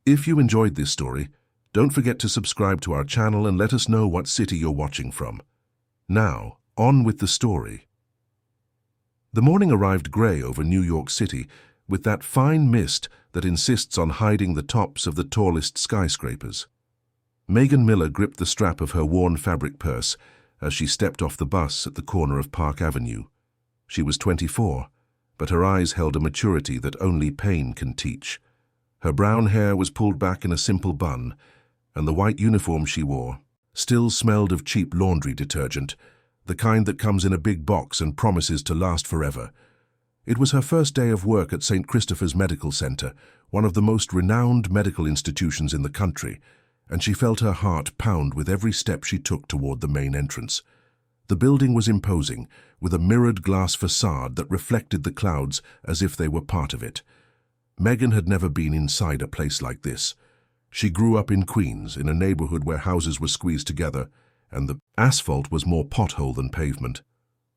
If you enjoyed this story, don't forget to subscribe to our channel and let us know what city you're watching from. Now, on with the story. The morning arrived grey over New York City, with that fine mist that insists on hiding the tops of the tallest skyscrapers. Megan Miller gripped the strap of her worn fabric purse as she stepped off the bus at the corner of Park Avenue. She was 24, but her eyes held a maturity that only pain can teach. Her brown hair was pulled back in a simple bun, and the white uniform she wore still smelled of cheap laundry detergent, the kind that comes in a big box and promises to last forever. It was her first day of work at St. Christopher's Medical Center, one of the most renowned medical institutions in the country, and she felt her heart pound with every step she took toward the main entrance. The building was imposing, with a mirrored glass facade that reflected the clouds as if they were part of it. Megan had never been inside a place like this. She grew up in Queens, in a neighborhood where houses were squeezed together, and the asphalt was more pothole than pavement.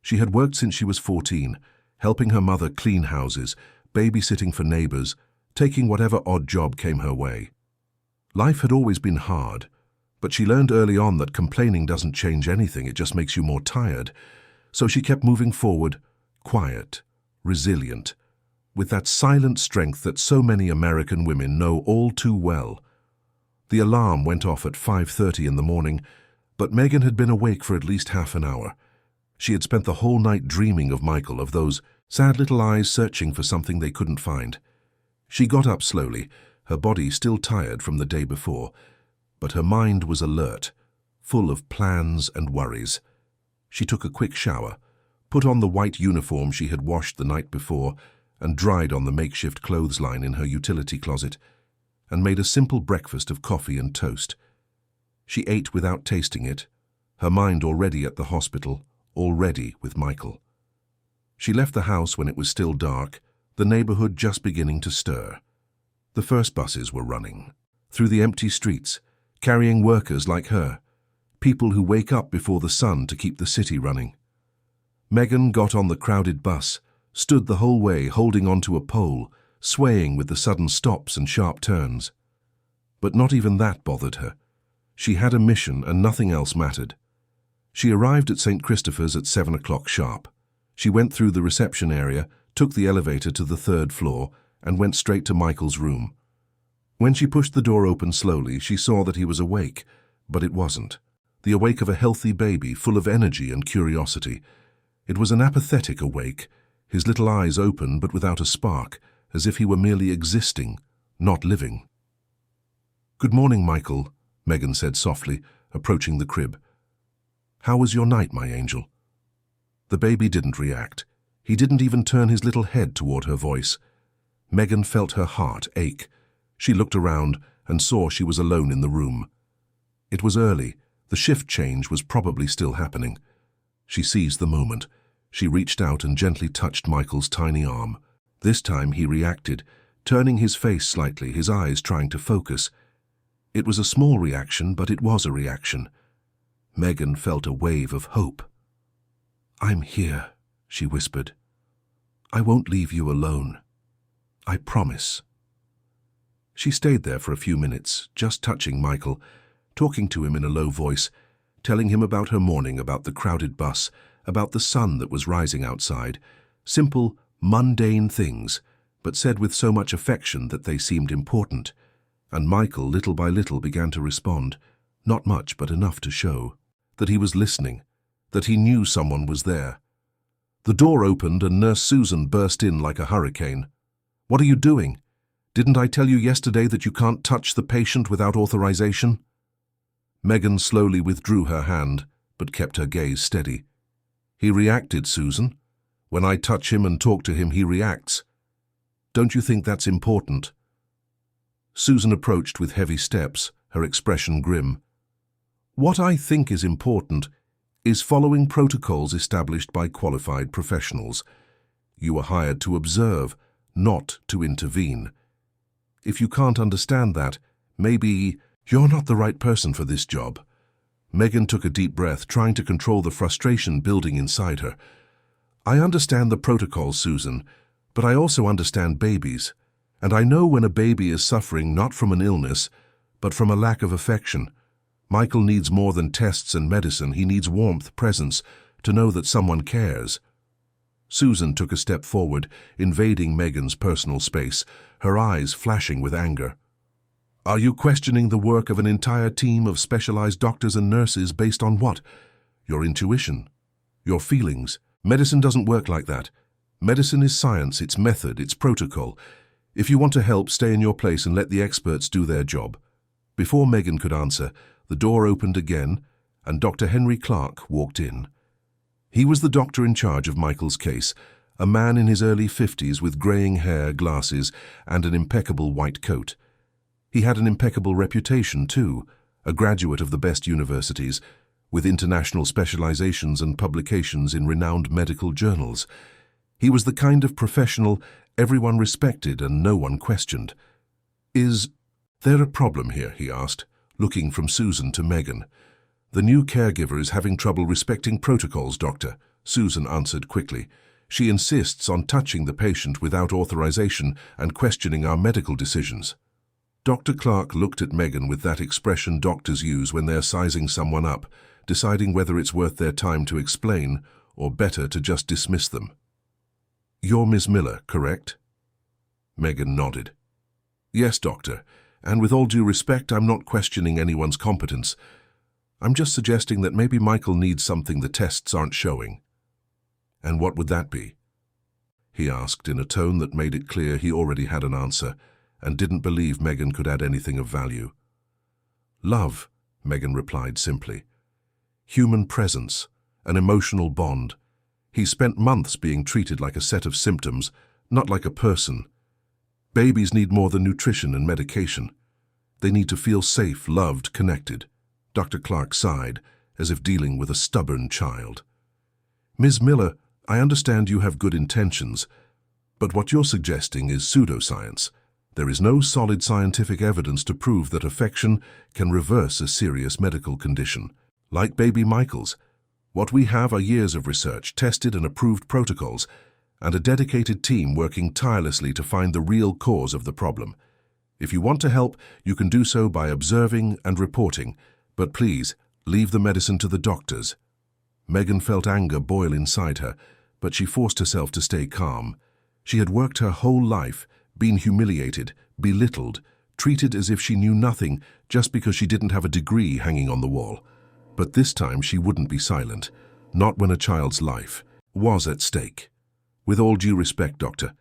She had worked since she was 14, helping her mother clean houses, babysitting for neighbors, taking whatever odd job came her way. Life had always been hard, but she learned early on that complaining doesn't change anything, it just makes you more tired. So she kept moving forward, quiet, resilient, with that silent strength that so many American women know all too well. The alarm went off at 5:30 in the morning, but Megan had been awake for at least half an hour. She had spent the whole night dreaming of Michael, of those sad little eyes searching for something they couldn't find. She got up slowly, her body still tired from the day before, but her mind was alert, full of plans and worries. She took a quick shower, put on the white uniform she had washed the night before and dried on the makeshift clothesline in her utility closet, and made a simple breakfast of coffee and toast. She ate without tasting it, her mind already at the hospital, already with Michael. She left the house when it was still dark, the neighborhood just beginning to stir. The first buses were running, through the empty streets, carrying workers like her, people who wake up before the sun to keep the city running. Megan got on the crowded bus, stood the whole way holding onto a pole, swaying with the sudden stops and sharp turns. But not even that bothered her. She had a mission and nothing else mattered. She arrived at St. Christopher's at 7 o'clock sharp. She went through the reception area, took the elevator to the 3rd floor, and went straight to Michael's room. When she pushed the door open slowly, she saw that he was awake, but it wasn't. The awake of a healthy baby, full of energy and curiosity. It was an apathetic awake, his little eyes open but without a spark, as if he were merely existing, not living. "Good morning, Michael," Megan said softly, approaching the crib. "How was your night, my angel?" The baby didn't react. He didn't even turn his little head toward her voice. Megan felt her heart ache. She looked around and saw she was alone in the room. It was early. The shift change was probably still happening. She seized the moment. She reached out and gently touched Michael's tiny arm. This time he reacted, turning his face slightly, his eyes trying to focus. It was a small reaction, but it was a reaction. Megan felt a wave of hope. "I'm here," she whispered. "I won't leave you alone. I promise." She stayed there for a few minutes, just touching Michael, talking to him in a low voice, telling him about her morning, about the crowded bus, about the sun that was rising outside. Simple, mundane things, but said with so much affection that they seemed important. And Michael, little by little, began to respond, not much but enough to show that he was listening, that he knew someone was there. The door opened and Nurse Susan burst in like a hurricane. "What are you doing? Didn't I tell you yesterday that you can't touch the patient without authorization?" Megan slowly withdrew her hand, but kept her gaze steady. "He reacted, Susan. When I touch him and talk to him, he reacts. Don't you think that's important?" Susan approached with heavy steps, her expression grim. "What I think is important is following protocols established by qualified professionals. You are hired to observe, not to intervene. If you can't understand that, maybe you're not the right person for this job." Megan took a deep breath, trying to control the frustration building inside her. "I understand the protocols, Susan, but I also understand babies. And I know when a baby is suffering not from an illness, but from a lack of affection. Michael needs more than tests and medicine. He needs warmth, presence, to know that someone cares. Susan took a step forward, invading Megan's personal space, her eyes flashing with anger. Are you questioning the work of an entire team of specialized doctors and nurses based on what? Your intuition? Your feelings? Medicine doesn't work like that. Medicine is science, it's method, it's protocol. If you want to help, stay in your place and let the experts do their job. Before Megan could answer, the door opened again, and Dr. Henry Clark walked in. He was the doctor in charge of Michael's case, a man in his early 50s with graying hair, glasses, and an impeccable white coat. He had an impeccable reputation, too, a graduate of the best universities, with international specializations and publications in renowned medical journals. He was the kind of professional everyone respected and no one questioned. Is there a problem here? He asked, looking from Susan to Megan. The new caregiver is having trouble respecting protocols, doctor, Susan answered quickly. She insists on touching the patient without authorization and questioning our medical decisions. Dr. Clark looked at Megan with that expression doctors use when they're sizing someone up, deciding whether it's worth their time to explain or better to just dismiss them. You're Miss Miller, correct? Megan nodded. Yes, doctor, and with all due respect, I'm not questioning anyone's competence. I'm just suggesting that maybe Michael needs something the tests aren't showing. And what would that be? He asked in a tone that made it clear he already had an answer and didn't believe Megan could add anything of value. Love, Megan replied simply. Human presence, an emotional bond. He spent months being treated like a set of symptoms, not like a person. Babies need more than nutrition and medication. They need to feel safe, loved, connected. Dr. Clark sighed, as if dealing with a stubborn child. Ms. Miller, I understand you have good intentions, but what you're suggesting is pseudoscience. There is no solid scientific evidence to prove that affection can reverse a serious medical condition. Like baby Michael's, what we have are years of research, tested and approved protocols, and a dedicated team working tirelessly to find the real cause of the problem. If you want to help, you can do so by observing and reporting, but please, leave the medicine to the doctors. Megan felt anger boil inside her, but she forced herself to stay calm. She had worked her whole life, been humiliated, belittled, treated as if she knew nothing just because she didn't have a degree hanging on the wall. But this time she wouldn't be silent, not when a child's life was at stake. With all due respect, doctor,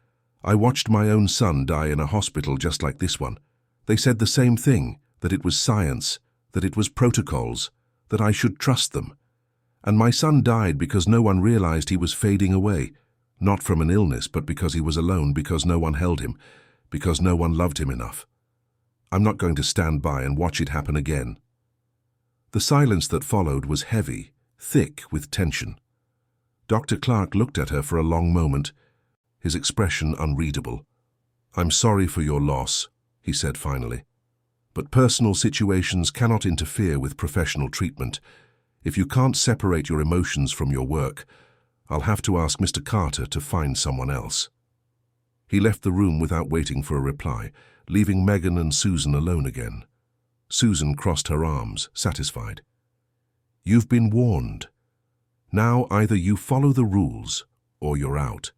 I watched my own son die in a hospital just like this one. They said the same thing, that it was science, that it was protocols, that I should trust them. And my son died because no one realized he was fading away, not from an illness, but because he was alone, because no one held him, because no one loved him enough. I'm not going to stand by and watch it happen again. The silence that followed was heavy, thick with tension. Dr. Clark looked at her for a long moment, his expression unreadable. I'm sorry for your loss, he said finally. But personal situations cannot interfere with professional treatment. If you can't separate your emotions from your work, I'll have to ask Mr. Carter to find someone else. He left the room without waiting for a reply, leaving Megan and Susan alone again. Susan crossed her arms, satisfied. You've been warned. Now either you follow the rules or you're out.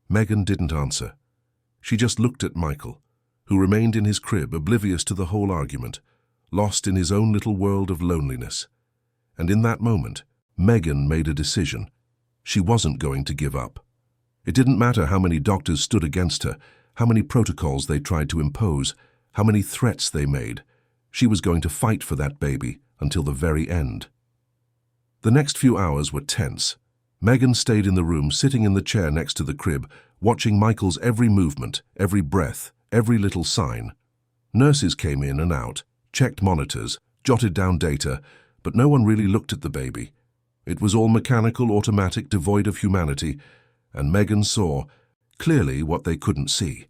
Megan didn't answer. She just looked at Michael, who remained in his crib, oblivious to the whole argument, lost in his own little world of loneliness. And in that moment, Megan made a decision. She wasn't going to give up. It didn't matter how many doctors stood against her, how many protocols they tried to impose, how many threats they made. She was going to fight for that baby until the very end. The next few hours were tense. Megan stayed in the room, sitting in the chair next to the crib, watching Michael's every movement, every breath, every little sign. Nurses came in and out, checked monitors, jotted down data, but no one really looked at the baby. It was all mechanical, automatic, devoid of humanity, and Megan saw, clearly, what they couldn't see.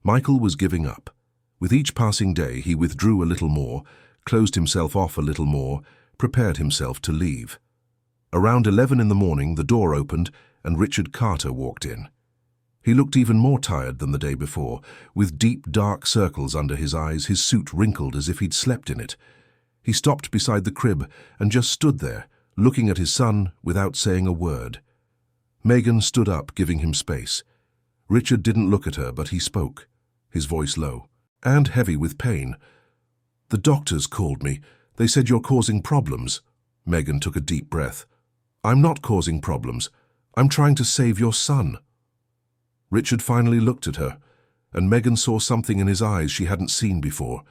Michael was giving up. With each passing day, he withdrew a little more, closed himself off a little more, prepared himself to leave. Around 11 in the morning, the door opened and Richard Carter walked in. He looked even more tired than the day before, with deep, dark circles under his eyes, his suit wrinkled as if he'd slept in it. He stopped beside the crib and just stood there, looking at his son without saying a word. Megan stood up, giving him space. Richard didn't look at her, but he spoke, his voice low and heavy with pain. "The doctors called me. They said you're causing problems." Megan took a deep breath. "I'm not causing problems. I'm trying to save your son." Richard finally looked at her, and Megan saw something in his eyes she hadn't seen before.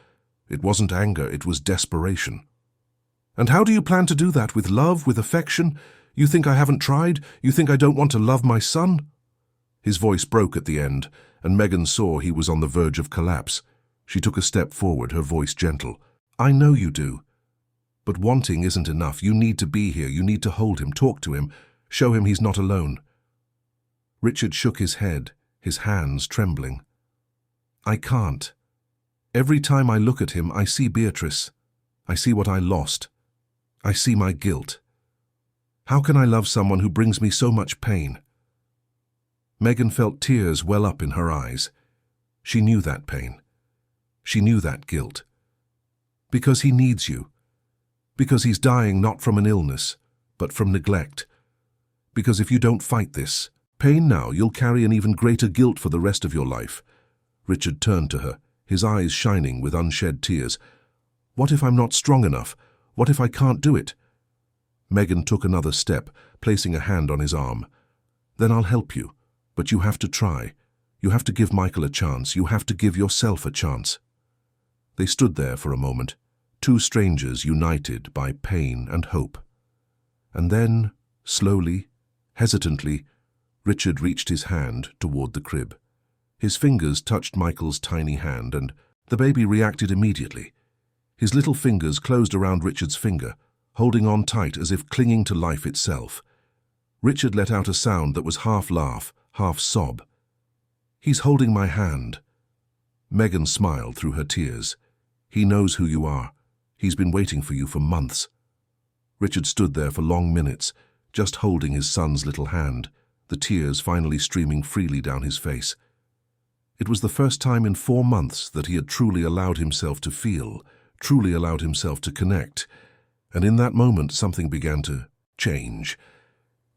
It wasn't anger, it was desperation. "And how do you plan to do that? With love, with affection? You think I haven't tried? You think I don't want to love my son?" His voice broke at the end, and Megan saw he was on the verge of collapse. She took a step forward, her voice gentle. "I know you do. But wanting isn't enough. You need to be here. You need to hold him, talk to him, show him he's not alone." Richard shook his head, his hands trembling. "I can't. Every time I look at him, I see Beatrice. I see what I lost. I see my guilt. How can I love someone who brings me so much pain?" Megan felt tears well up in her eyes. She knew that pain. She knew that guilt. Because he needs you. Because he's dying not from an illness, but from neglect. Because if you don't fight this pain now, you'll carry an even greater guilt for the rest of your life. Richard turned to her, his eyes shining with unshed tears. "What if I'm not strong enough? What if I can't do it?" Megan took another step, placing a hand on his arm. "Then I'll help you, but you have to try. You have to give Michael a chance. You have to give yourself a chance." They stood there for a moment, two strangers united by pain and hope. And then, slowly, hesitantly, Richard reached his hand toward the crib. His fingers touched Michael's tiny hand, and the baby reacted immediately. His little fingers closed around Richard's finger, holding on tight as if clinging to life itself. Richard let out a sound that was half laugh, half sob. "He's holding my hand." Megan smiled through her tears. "He knows who you are. He's been waiting for you for months." Richard stood there for long minutes, just holding his son's little hand, the tears finally streaming freely down his face. It was the first time in 4 months that he had truly allowed himself to feel, truly allowed himself to connect, and in that moment something began to change.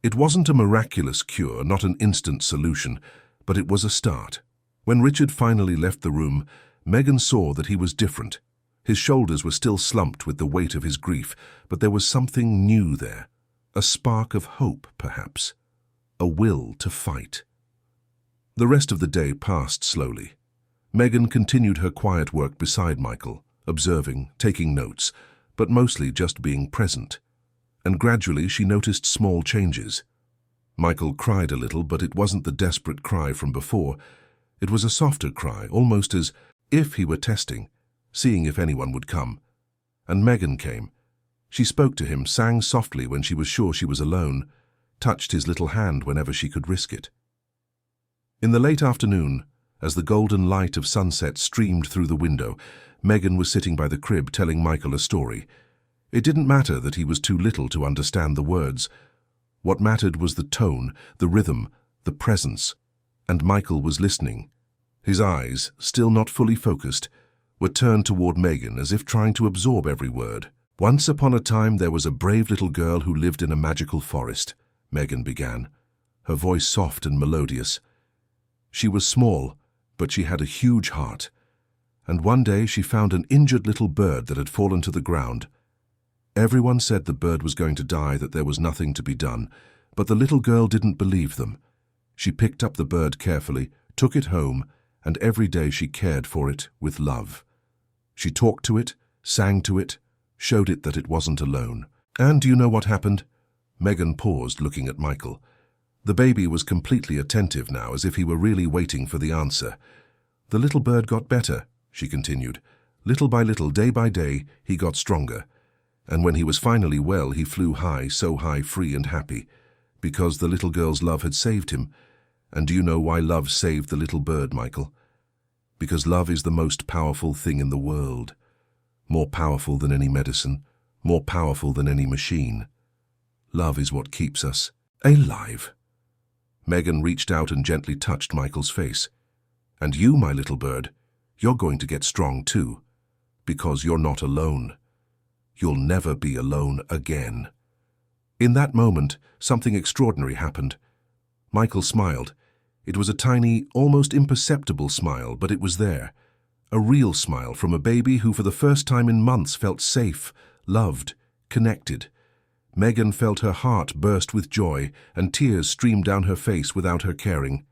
It wasn't a miraculous cure, not an instant solution, but it was a start. When Richard finally left the room, Megan saw that he was different. His shoulders were still slumped with the weight of his grief, but there was something new there, a spark of hope, perhaps, a will to fight. The rest of the day passed slowly. Megan continued her quiet work beside Michael, observing, taking notes, but mostly just being present. And gradually she noticed small changes. Michael cried a little, but it wasn't the desperate cry from before. It was a softer cry, almost as if he were testing, seeing if anyone would come. And Megan came. She spoke to him, sang softly when she was sure she was alone, touched his little hand whenever she could risk it. In the late afternoon, as the golden light of sunset streamed through the window, Megan was sitting by the crib telling Michael a story. It didn't matter that he was too little to understand the words. What mattered was the tone, the rhythm, the presence, and Michael was listening. His eyes, still not fully focused, were turned toward Megan as if trying to absorb every word. "Once upon a time there was a brave little girl who lived in a magical forest," Megan began, her voice soft and melodious. "She was small, but she had a huge heart. And one day she found an injured little bird that had fallen to the ground. Everyone said the bird was going to die, that there was nothing to be done, but the little girl didn't believe them. She picked up the bird carefully, took it home, and every day she cared for it with love. She talked to it, sang to it, showed it that it wasn't alone. And do you know what happened?" Megan paused, looking at Michael. The baby was completely attentive now, as if he were really waiting for the answer. "The little bird got better," she continued. "Little by little, day by day, he got stronger. And when he was finally well, he flew high, so high, free and happy, because the little girl's love had saved him. And do you know why love saved the little bird, Michael? Because love is the most powerful thing in the world. More powerful than any medicine, more powerful than any machine. Love is what keeps us alive." Megan reached out and gently touched Michael's face. "And you, my little bird, you're going to get strong too, because you're not alone. You'll never be alone again." In that moment, something extraordinary happened. Michael smiled. It was a tiny, almost imperceptible smile, but it was there. A real smile from a baby who for the first time in months felt safe, loved, connected. Megan felt her heart burst with joy, and tears streamed down her face without her caring.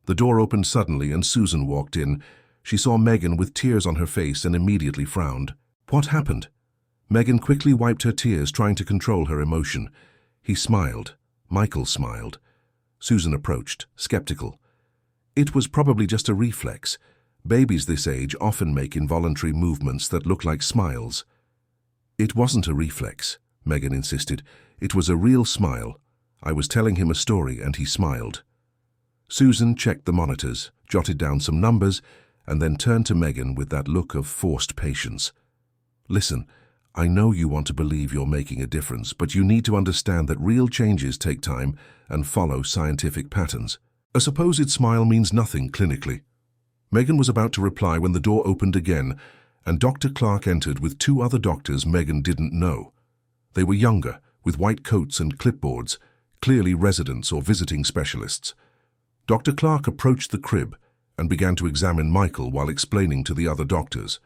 The door opened suddenly and Susan walked in. She saw Megan with tears on her face and immediately frowned. What happened? Megan quickly wiped her tears, trying to control her emotion. He smiled. Michael smiled. Susan approached, skeptical. It was probably just a reflex. Babies this age often make involuntary movements that look like smiles. It wasn't a reflex, Megan insisted. It was a real smile. I was telling him a story and he smiled. Susan checked the monitors, jotted down some numbers, and then turned to Megan with that look of forced patience. "Listen, I know you want to believe you're making a difference, but you need to understand that real changes take time and follow scientific patterns. A supposed smile means nothing clinically." Megan was about to reply when the door opened again, and Dr. Clark entered with two other doctors Megan didn't know. They were younger, with white coats and clipboards, clearly residents or visiting specialists. Dr. Clark approached the crib and began to examine Michael while explaining to the other doctors.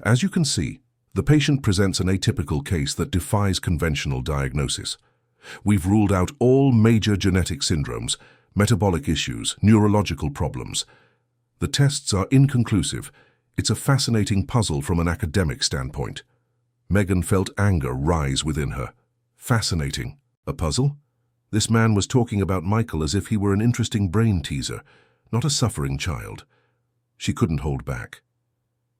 "As you can see, the patient presents an atypical case that defies conventional diagnosis. We've ruled out all major genetic syndromes, metabolic issues, neurological problems. The tests are inconclusive. It's a fascinating puzzle from an academic standpoint." Megan felt anger rise within her. Fascinating. A puzzle? This man was talking about Michael as if he were an interesting brain teaser, not a suffering child. She couldn't hold back.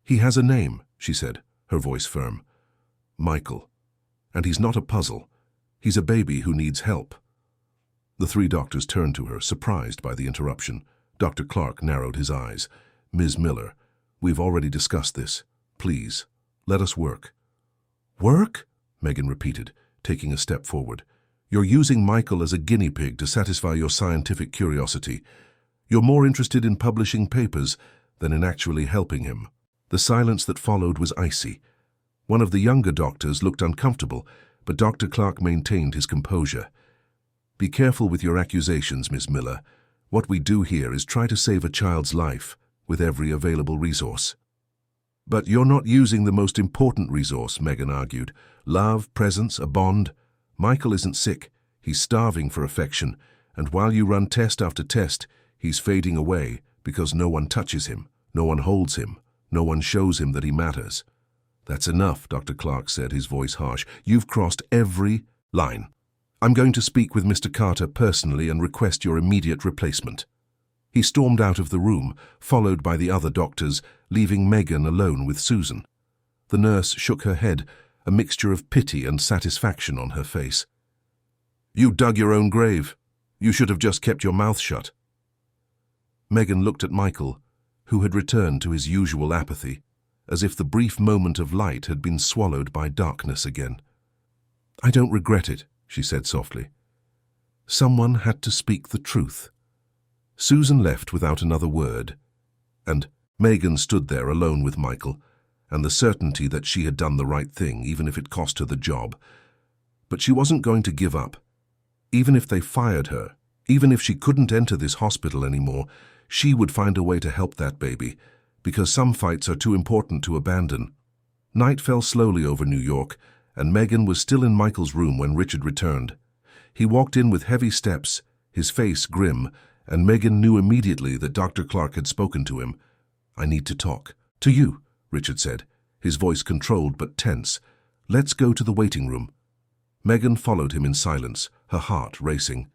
"He has a name," she said, her voice firm. "Michael. And he's not a puzzle. He's a baby who needs help." The three doctors turned to her, surprised by the interruption. Dr. Clark narrowed his eyes. "Ms. Miller, we've already discussed this. Please, let us work." "Work?" Megan repeated, taking a step forward. "You're using Michael as a guinea pig to satisfy your scientific curiosity. You're more interested in publishing papers than in actually helping him." The silence that followed was icy. One of the younger doctors looked uncomfortable, but Dr. Clark maintained his composure. "Be careful with your accusations, Miss Miller. What we do here is try to save a child's life with every available resource." "But you're not using the most important resource," Megan argued. "Love, presence, a bond. Michael isn't sick. He's starving for affection, and while you run test after test, he's fading away because no one touches him, no one holds him, no one shows him that he matters." "That's enough," Dr. Clark said, his voice harsh. "You've crossed every line. I'm going to speak with Mr. Carter personally and request your immediate replacement." He stormed out of the room, followed by the other doctors, leaving Megan alone with Susan. The nurse shook her head, a mixture of pity and satisfaction on her face. "You dug your own grave. You should have just kept your mouth shut." Megan looked at Michael, who had returned to his usual apathy, as if the brief moment of light had been swallowed by darkness again. "I don't regret it," she said softly. "Someone had to speak the truth." Susan left without another word, and Megan stood there alone with Michael, and the certainty that she had done the right thing, even if it cost her the job. But she wasn't going to give up. Even if they fired her, even if she couldn't enter this hospital anymore, she would find a way to help that baby, because some fights are too important to abandon. Night fell slowly over New York, and Megan was still in Michael's room when Richard returned. He walked in with heavy steps, his face grim, and Megan knew immediately that Dr. Clark had spoken to him. "I need to talk." "To you," Richard said, his voice controlled but tense. "Let's go to the waiting room." Megan followed him in silence, her heart racing.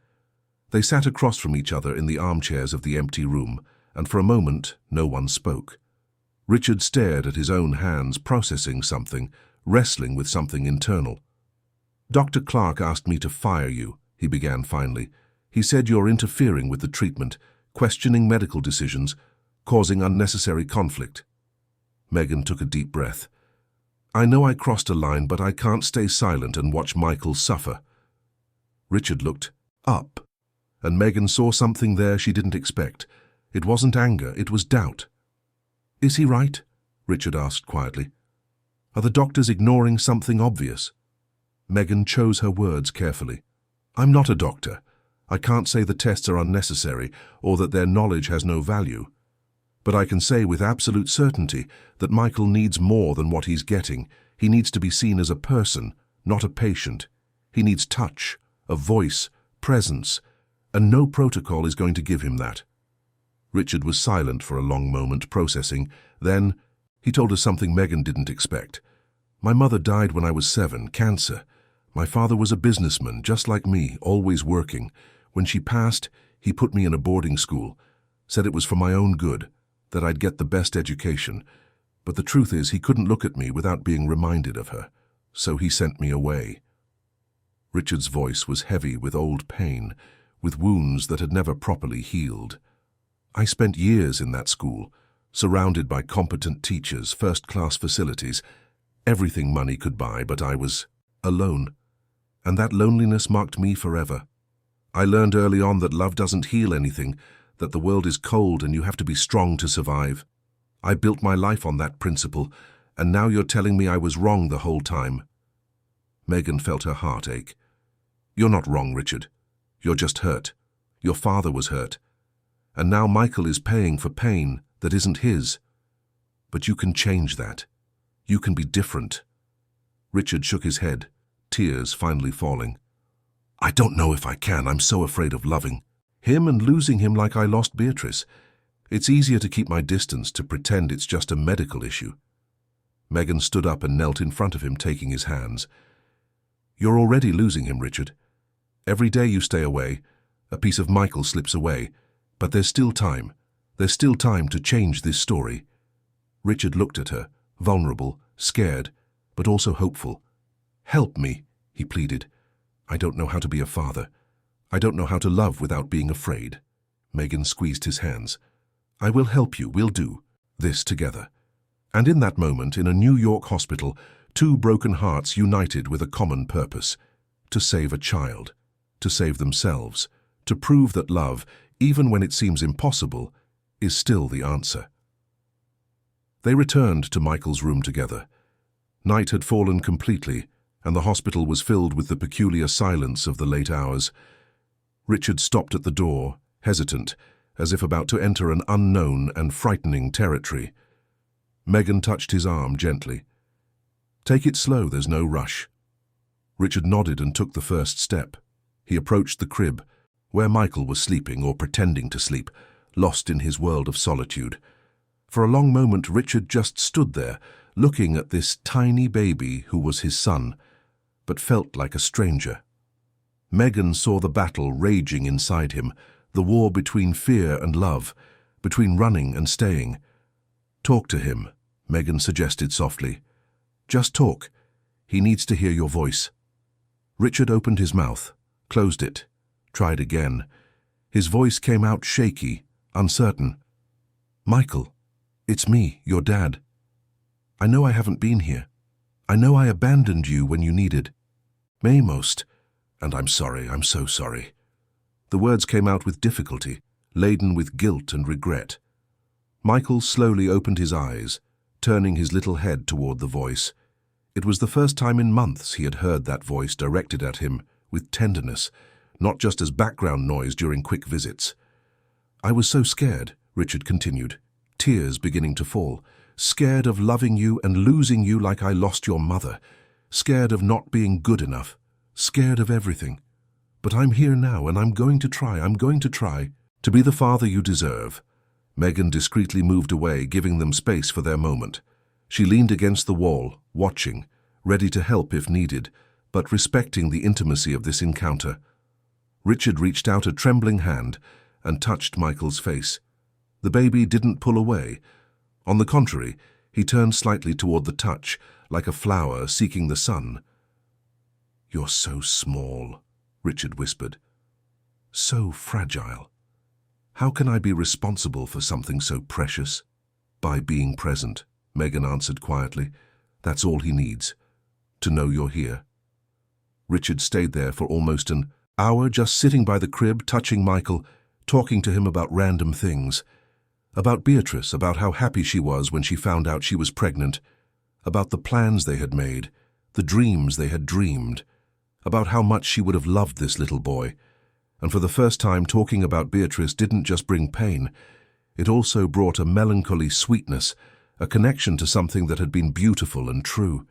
They sat across from each other in the armchairs of the empty room, and for a moment no one spoke. Richard stared at his own hands, processing something, wrestling with something internal. "Dr. Clark asked me to fire you," he began finally. "He said you're interfering with the treatment, questioning medical decisions, causing unnecessary conflict." Megan took a deep breath. "I know I crossed a line, but I can't stay silent and watch Michael suffer." Richard looked up, and Megan saw something there she didn't expect. It wasn't anger, it was doubt. "Is he right?" Richard asked quietly. "Are the doctors ignoring something obvious?" Megan chose her words carefully. "I'm not a doctor. I can't say the tests are unnecessary or that their knowledge has no value. But I can say with absolute certainty that Michael needs more than what he's getting. He needs to be seen as a person, not a patient. He needs touch, a voice, presence, and no protocol is going to give him that." Richard was silent for a long moment, processing. Then he told us something Megan didn't expect. "My mother died when I was 7, cancer. My father was a businessman, just like me, always working. When she passed, he put me in a boarding school, said it was for my own good, that I'd get the best education. But the truth is he couldn't look at me without being reminded of her, so he sent me away." Richard's voice was heavy with old pain, with wounds that had never properly healed. "I spent years in that school, surrounded by competent teachers, first-class facilities, everything money could buy, but I was alone. And that loneliness marked me forever. I learned early on that love doesn't heal anything, that the world is cold and you have to be strong to survive. I built my life on that principle, and now you're telling me I was wrong the whole time." Megan felt her heart ache. "You're not wrong, Richard. You're just hurt. Your father was hurt. And now Michael is paying for pain that isn't his. But you can change that. You can be different." Richard shook his head, tears finally falling. "I don't know if I can. I'm so afraid of loving him and losing him like I lost Beatrice. It's easier to keep my distance, to pretend it's just a medical issue." Megan stood up and knelt in front of him, taking his hands. "You're already losing him, Richard. Every day you stay away, a piece of Michael slips away. But there's still time. There's still time to change this story." Richard looked at her, vulnerable, scared, but also hopeful. "Help me," he pleaded. "I don't know how to be a father. I don't know how to love without being afraid." Megan squeezed his hands. "I will help you. We'll do this together." And in that moment, in a New York hospital, two broken hearts united with a common purpose: to save a child, to save themselves, to prove that love, even when it seems impossible, is still the answer. They returned to Michael's room together. Night had fallen completely, and the hospital was filled with the peculiar silence of the late hours. Richard stopped at the door, hesitant, as if about to enter an unknown and frightening territory. Megan touched his arm gently. "Take it slow, there's no rush." Richard nodded and took the first step. He approached the crib, where Michael was sleeping or pretending to sleep, lost in his world of solitude. For a long moment Richard just stood there, looking at this tiny baby who was his son, but felt like a stranger. Megan saw the battle raging inside him, the war between fear and love, between running and staying. "Talk to him," Megan suggested softly. "Just talk. He needs to hear your voice." Richard opened his mouth, closed it, tried again. His voice came out shaky, uncertain. "Michael, it's me, your dad. I know I haven't been here. I know I abandoned you when you needed me most, and I'm sorry, I'm so sorry." The words came out with difficulty, laden with guilt and regret. Michael slowly opened his eyes, turning his little head toward the voice. It was the first time in months he had heard that voice directed at him with tenderness, not just as background noise during quick visits. "I was so scared," Richard continued, tears beginning to fall. "Scared of loving you and losing you like I lost your mother. Scared of not being good enough. Scared of everything. But I'm here now, and I'm going to try to be the father you deserve." Megan discreetly moved away, giving them space for their moment. She leaned against the wall, watching, ready to help if needed, but respecting the intimacy of this encounter. Richard reached out a trembling hand and touched Michael's face. The baby didn't pull away. On the contrary, he turned slightly toward the touch, like a flower seeking the sun. "You're so small," Richard whispered. "So fragile. How can I be responsible for something so precious?" "By being present," Megan answered quietly. "That's all he needs, to know you're here." Richard stayed there for almost an hour just sitting by the crib, touching Michael, talking to him about random things. About Beatrice, about how happy she was when she found out she was pregnant, about the plans they had made, the dreams they had dreamed, about how much she would have loved this little boy. And for the first time, talking about Beatrice didn't just bring pain, it also brought a melancholy sweetness, a connection to something that had been beautiful and true.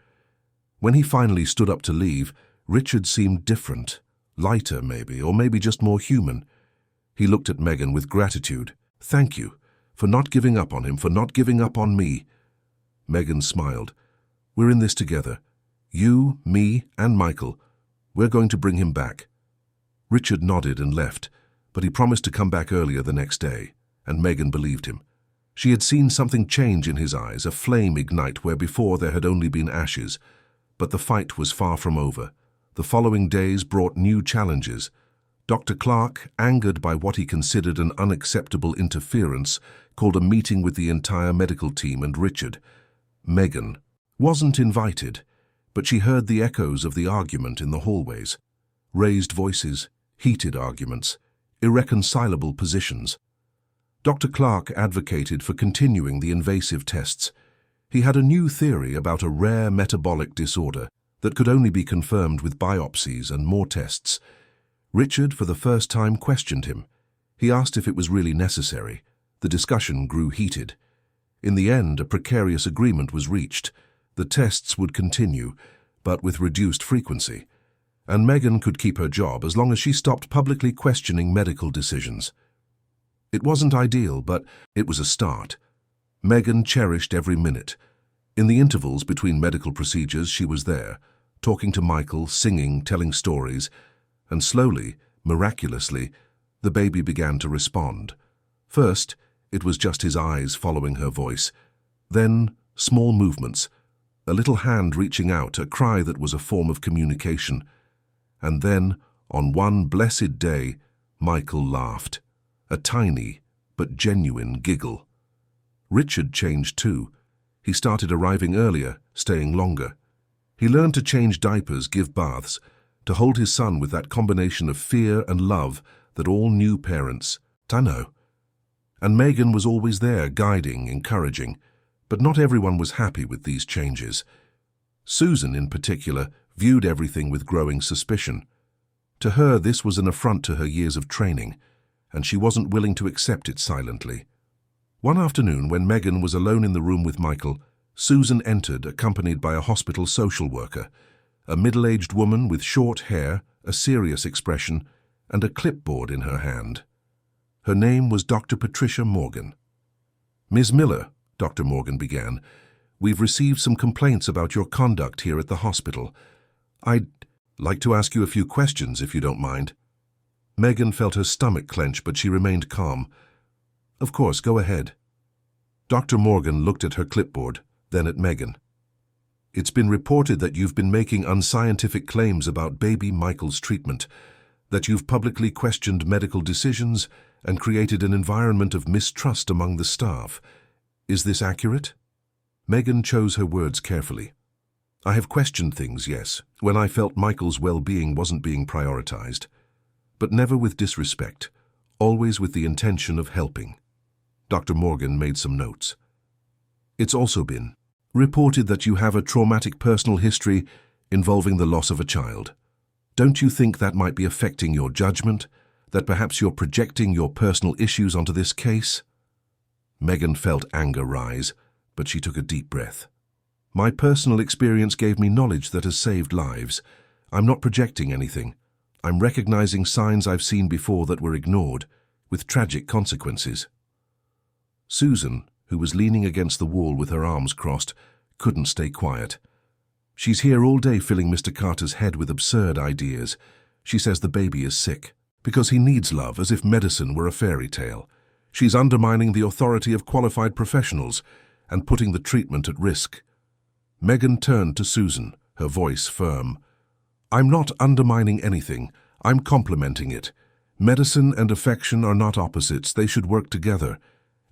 When he finally stood up to leave, Richard seemed different, lighter maybe, or maybe just more human. He looked at Megan with gratitude. "Thank you, for not giving up on him, for not giving up on me." Megan smiled. "We're in this together. You, me, and Michael. We're going to bring him back." Richard nodded and left, but he promised to come back earlier the next day, and Megan believed him. She had seen something change in his eyes, a flame ignite where before there had only been ashes. But the fight was far from over. The following days brought new challenges. Dr. Clark, angered by what he considered an unacceptable interference, called a meeting with the entire medical team and Richard. Megan wasn't invited, but she heard the echoes of the argument in the hallways. Raised voices, heated arguments, irreconcilable positions. Dr. Clark advocated for continuing the invasive tests. He had a new theory about a rare metabolic disorder that could only be confirmed with biopsies and more tests. Richard, for the first time, questioned him. He asked if it was really necessary. The discussion grew heated. In the end, a precarious agreement was reached. The tests would continue, but with reduced frequency. And Megan could keep her job as long as she stopped publicly questioning medical decisions. It wasn't ideal, but it was a start. Megan cherished every minute. In the intervals between medical procedures, she was there, talking to Michael, singing, telling stories, and slowly, miraculously, the baby began to respond. First, it was just his eyes following her voice. Then, small movements, a little hand reaching out, a cry that was a form of communication. And then, on one blessed day, Michael laughed. A tiny but genuine giggle. Richard changed too. He started arriving earlier, staying longer. He learned to change diapers, give baths, to hold his son with that combination of fear and love that all new parents know. And Megan was always there, guiding, encouraging. But not everyone was happy with these changes. Susan, in particular, viewed everything with growing suspicion. To her, this was an affront to her years of training, and she wasn't willing to accept it silently. One afternoon, when Megan was alone in the room with Michael, Susan entered, accompanied by a hospital social worker, a middle-aged woman with short hair, a serious expression, and a clipboard in her hand. Her name was Dr. Patricia Morgan. "Ms. Miller," Dr. Morgan began, "we've received some complaints about your conduct here at the hospital. I'd like to ask you a few questions, if you don't mind." Megan felt her stomach clench, but she remained calm. "Of course, go ahead." Dr. Morgan looked at her clipboard, then at Megan. "It's been reported that you've been making unscientific claims about baby Michael's treatment, that you've publicly questioned medical decisions and created an environment of mistrust among the staff. Is this accurate?" Megan chose her words carefully. "I have questioned things, yes, when I felt Michael's well-being wasn't being prioritized, but never with disrespect, always with the intention of helping." Dr. Morgan made some notes. "It's also been reported that you have a traumatic personal history involving the loss of a child. Don't you think that might be affecting your judgment, that perhaps you're projecting your personal issues onto this case?" Megan felt anger rise, but she took a deep breath. "My personal experience gave me knowledge that has saved lives. I'm not projecting anything. I'm recognizing signs I've seen before that were ignored, with tragic consequences." Susan, who was leaning against the wall with her arms crossed, couldn't stay quiet. "She's here all day filling Mr. Carter's head with absurd ideas. She says the baby is sick, because he needs love, as if medicine were a fairy tale. She's undermining the authority of qualified professionals and putting the treatment at risk." Megan turned to Susan, her voice firm. "I'm not undermining anything. I'm complementing it. Medicine and affection are not opposites. They should work together.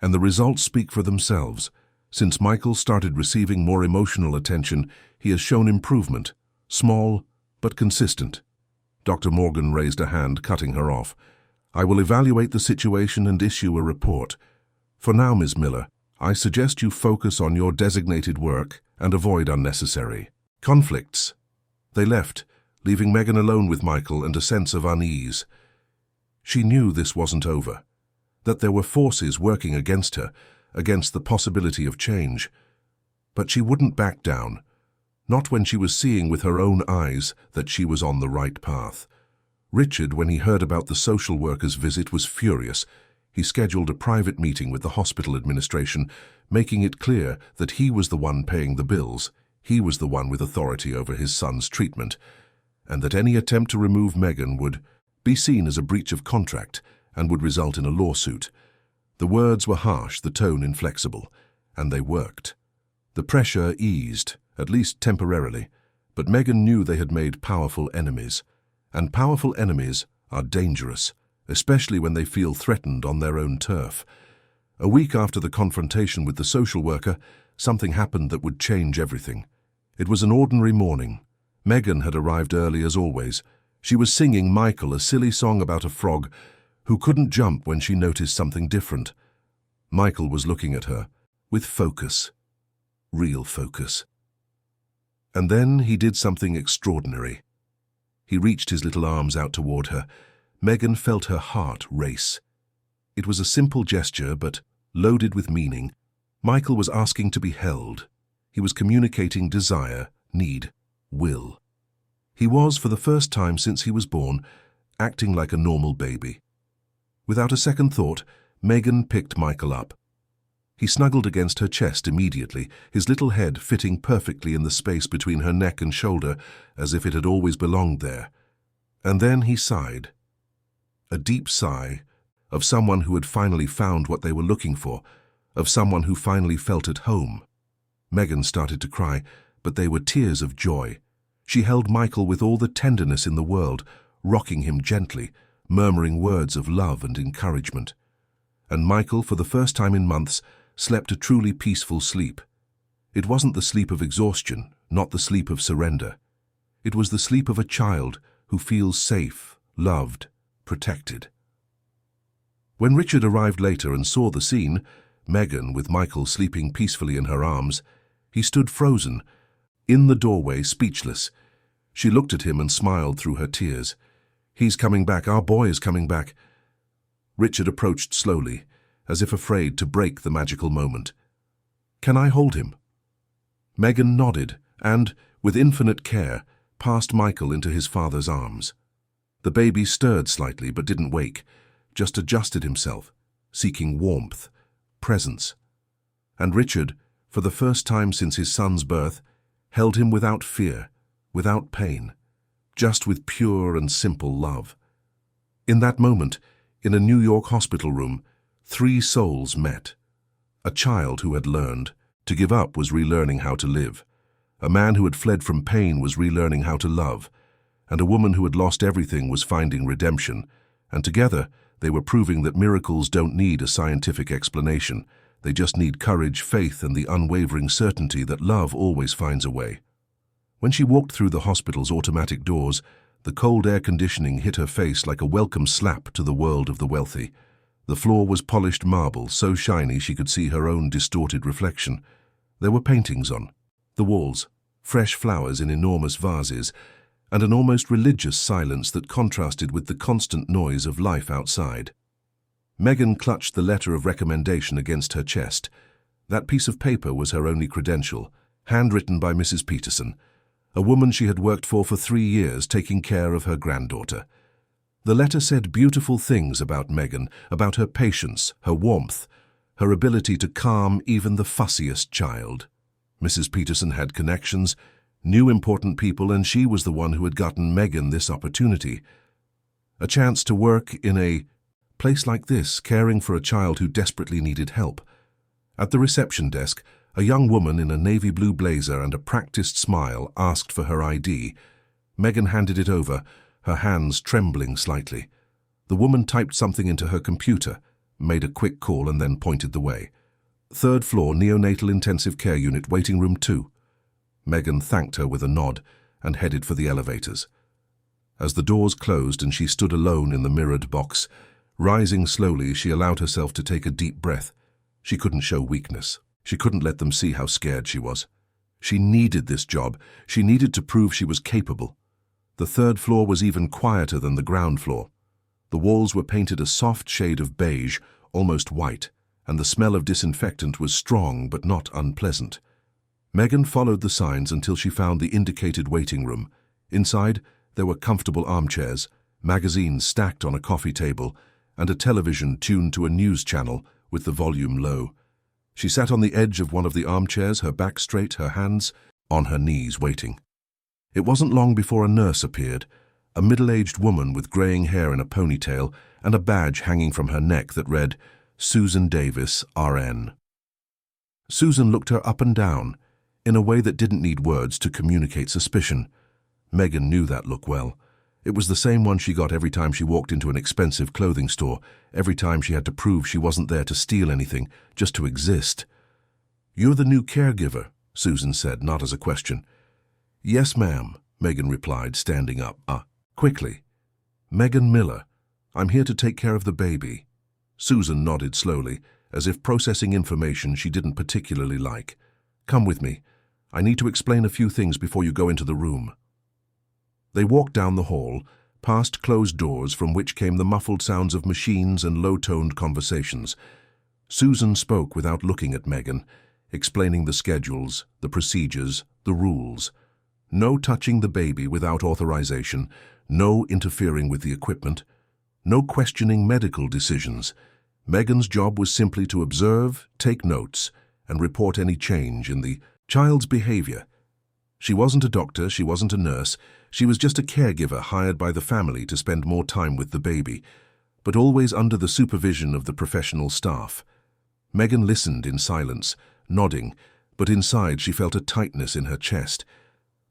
And the results speak for themselves. Since Michael started receiving more emotional attention, he has shown improvement, small but consistent." Dr. Morgan raised a hand, cutting her off. "I will evaluate the situation and issue a report. For now, Ms. Miller, I suggest you focus on your designated work and avoid unnecessary conflicts." They left, leaving Megan alone with Michael and a sense of unease. She knew this wasn't over, that there were forces working against her, against the possibility of change. But she wouldn't back down, not when she was seeing with her own eyes that she was on the right path. Richard, when he heard about the social worker's visit, was furious. He scheduled a private meeting with the hospital administration, making it clear that he was the one paying the bills, he was the one with authority over his son's treatment, and that any attempt to remove Megan would be seen as a breach of contract and would result in a lawsuit. The words were harsh, the tone inflexible, and they worked. The pressure eased, at least temporarily, but Megan knew they had made powerful enemies, and powerful enemies are dangerous, especially when they feel threatened on their own turf. A week after the confrontation with the social worker, something happened that would change everything. It was an ordinary morning. Megan had arrived early as always. She was singing Michael a silly song about a frog who couldn't jump when she noticed something different. Michael was looking at her with focus, real focus. And then he did something extraordinary. He reached his little arms out toward her. Megan felt her heart race. It was a simple gesture, but loaded with meaning. Michael was asking to be held. He was communicating desire, need, will. He was, for the first time since he was born, acting like a normal baby. Without a second thought, Megan picked Michael up. He snuggled against her chest immediately, his little head fitting perfectly in the space between her neck and shoulder, as if it had always belonged there. And then he sighed. A deep sigh of someone who had finally found what they were looking for, of someone who finally felt at home. Megan started to cry, but they were tears of joy. She held Michael with all the tenderness in the world, rocking him gently, murmuring words of love and encouragement. And Michael, for the first time in months, slept a truly peaceful sleep. It wasn't the sleep of exhaustion, not the sleep of surrender. It was the sleep of a child who feels safe, loved, protected. When Richard arrived later and saw the scene, Megan with Michael sleeping peacefully in her arms, he stood frozen, in the doorway, speechless. She looked at him and smiled through her tears. "He's coming back, our boy is coming back." Richard approached slowly, as if afraid to break the magical moment. "Can I hold him?" Megan nodded and, with infinite care, passed Michael into his father's arms. The baby stirred slightly but didn't wake, just adjusted himself, seeking warmth, presence. And Richard, for the first time since his son's birth, held him without fear, without pain, just with pure and simple love. In that moment, in a New York hospital room, three souls met. A child who had learned to give up was relearning how to live. A man who had fled from pain was relearning how to love. And a woman who had lost everything was finding redemption. And together, they were proving that miracles don't need a scientific explanation. They just need courage, faith, and the unwavering certainty that love always finds a way. When she walked through the hospital's automatic doors, the cold air conditioning hit her face like a welcome slap to the world of the wealthy. The floor was polished marble, so shiny she could see her own distorted reflection. There were paintings on the walls, fresh flowers in enormous vases, and an almost religious silence that contrasted with the constant noise of life outside. Megan clutched the letter of recommendation against her chest. That piece of paper was her only credential, handwritten by Mrs. Peterson, a woman she had worked for 3 years taking care of her granddaughter. The letter said beautiful things about Megan, about her patience, her warmth, her ability to calm even the fussiest child. Mrs. Peterson had connections, knew important people, and she was the one who had gotten Megan this opportunity. A chance to work in a place like this, caring for a child who desperately needed help. At the reception desk, a young woman in a navy blue blazer and a practiced smile asked for her ID. Megan handed it over, her hands trembling slightly. The woman typed something into her computer, made a quick call, and then pointed the way. 3rd floor, neonatal intensive care unit, waiting room 2. Megan thanked her with a nod and headed for the elevators. As the doors closed and she stood alone in the mirrored box, rising slowly, she allowed herself to take a deep breath. She couldn't show weakness. She couldn't let them see how scared she was. She needed this job. She needed to prove she was capable. The third floor was even quieter than the ground floor. The walls were painted a soft shade of beige, almost white, and the smell of disinfectant was strong but not unpleasant. Megan followed the signs until she found the indicated waiting room. Inside, there were comfortable armchairs, magazines stacked on a coffee table, and a television tuned to a news channel with the volume low. She sat on the edge of one of the armchairs, her back straight, her hands on her knees, waiting. It wasn't long before a nurse appeared, a middle-aged woman with graying hair in a ponytail and a badge hanging from her neck that read, Susan Davis, RN. Susan looked her up and down, in a way that didn't need words to communicate suspicion. Megan knew that look well. It was the same one she got every time she walked into an expensive clothing store, every time she had to prove she wasn't there to steal anything, just to exist. "You're the new caregiver," Susan said, not as a question. "Yes, ma'am," Megan replied, standing up. Quickly. "Megan Miller. I'm here to take care of the baby." Susan nodded slowly, as if processing information she didn't particularly like. "Come with me. I need to explain a few things before you go into the room." They walked down the hall, past closed doors from which came the muffled sounds of machines and low-toned conversations. Susan spoke without looking at Megan, explaining the schedules, the procedures, the rules. No touching the baby without authorization, no interfering with the equipment, no questioning medical decisions. Megan's job was simply to observe, take notes, and report any change in the child's behavior. She wasn't a doctor, she wasn't a nurse, she was just a caregiver hired by the family to spend more time with the baby, but always under the supervision of the professional staff. Megan listened in silence, nodding, but inside she felt a tightness in her chest.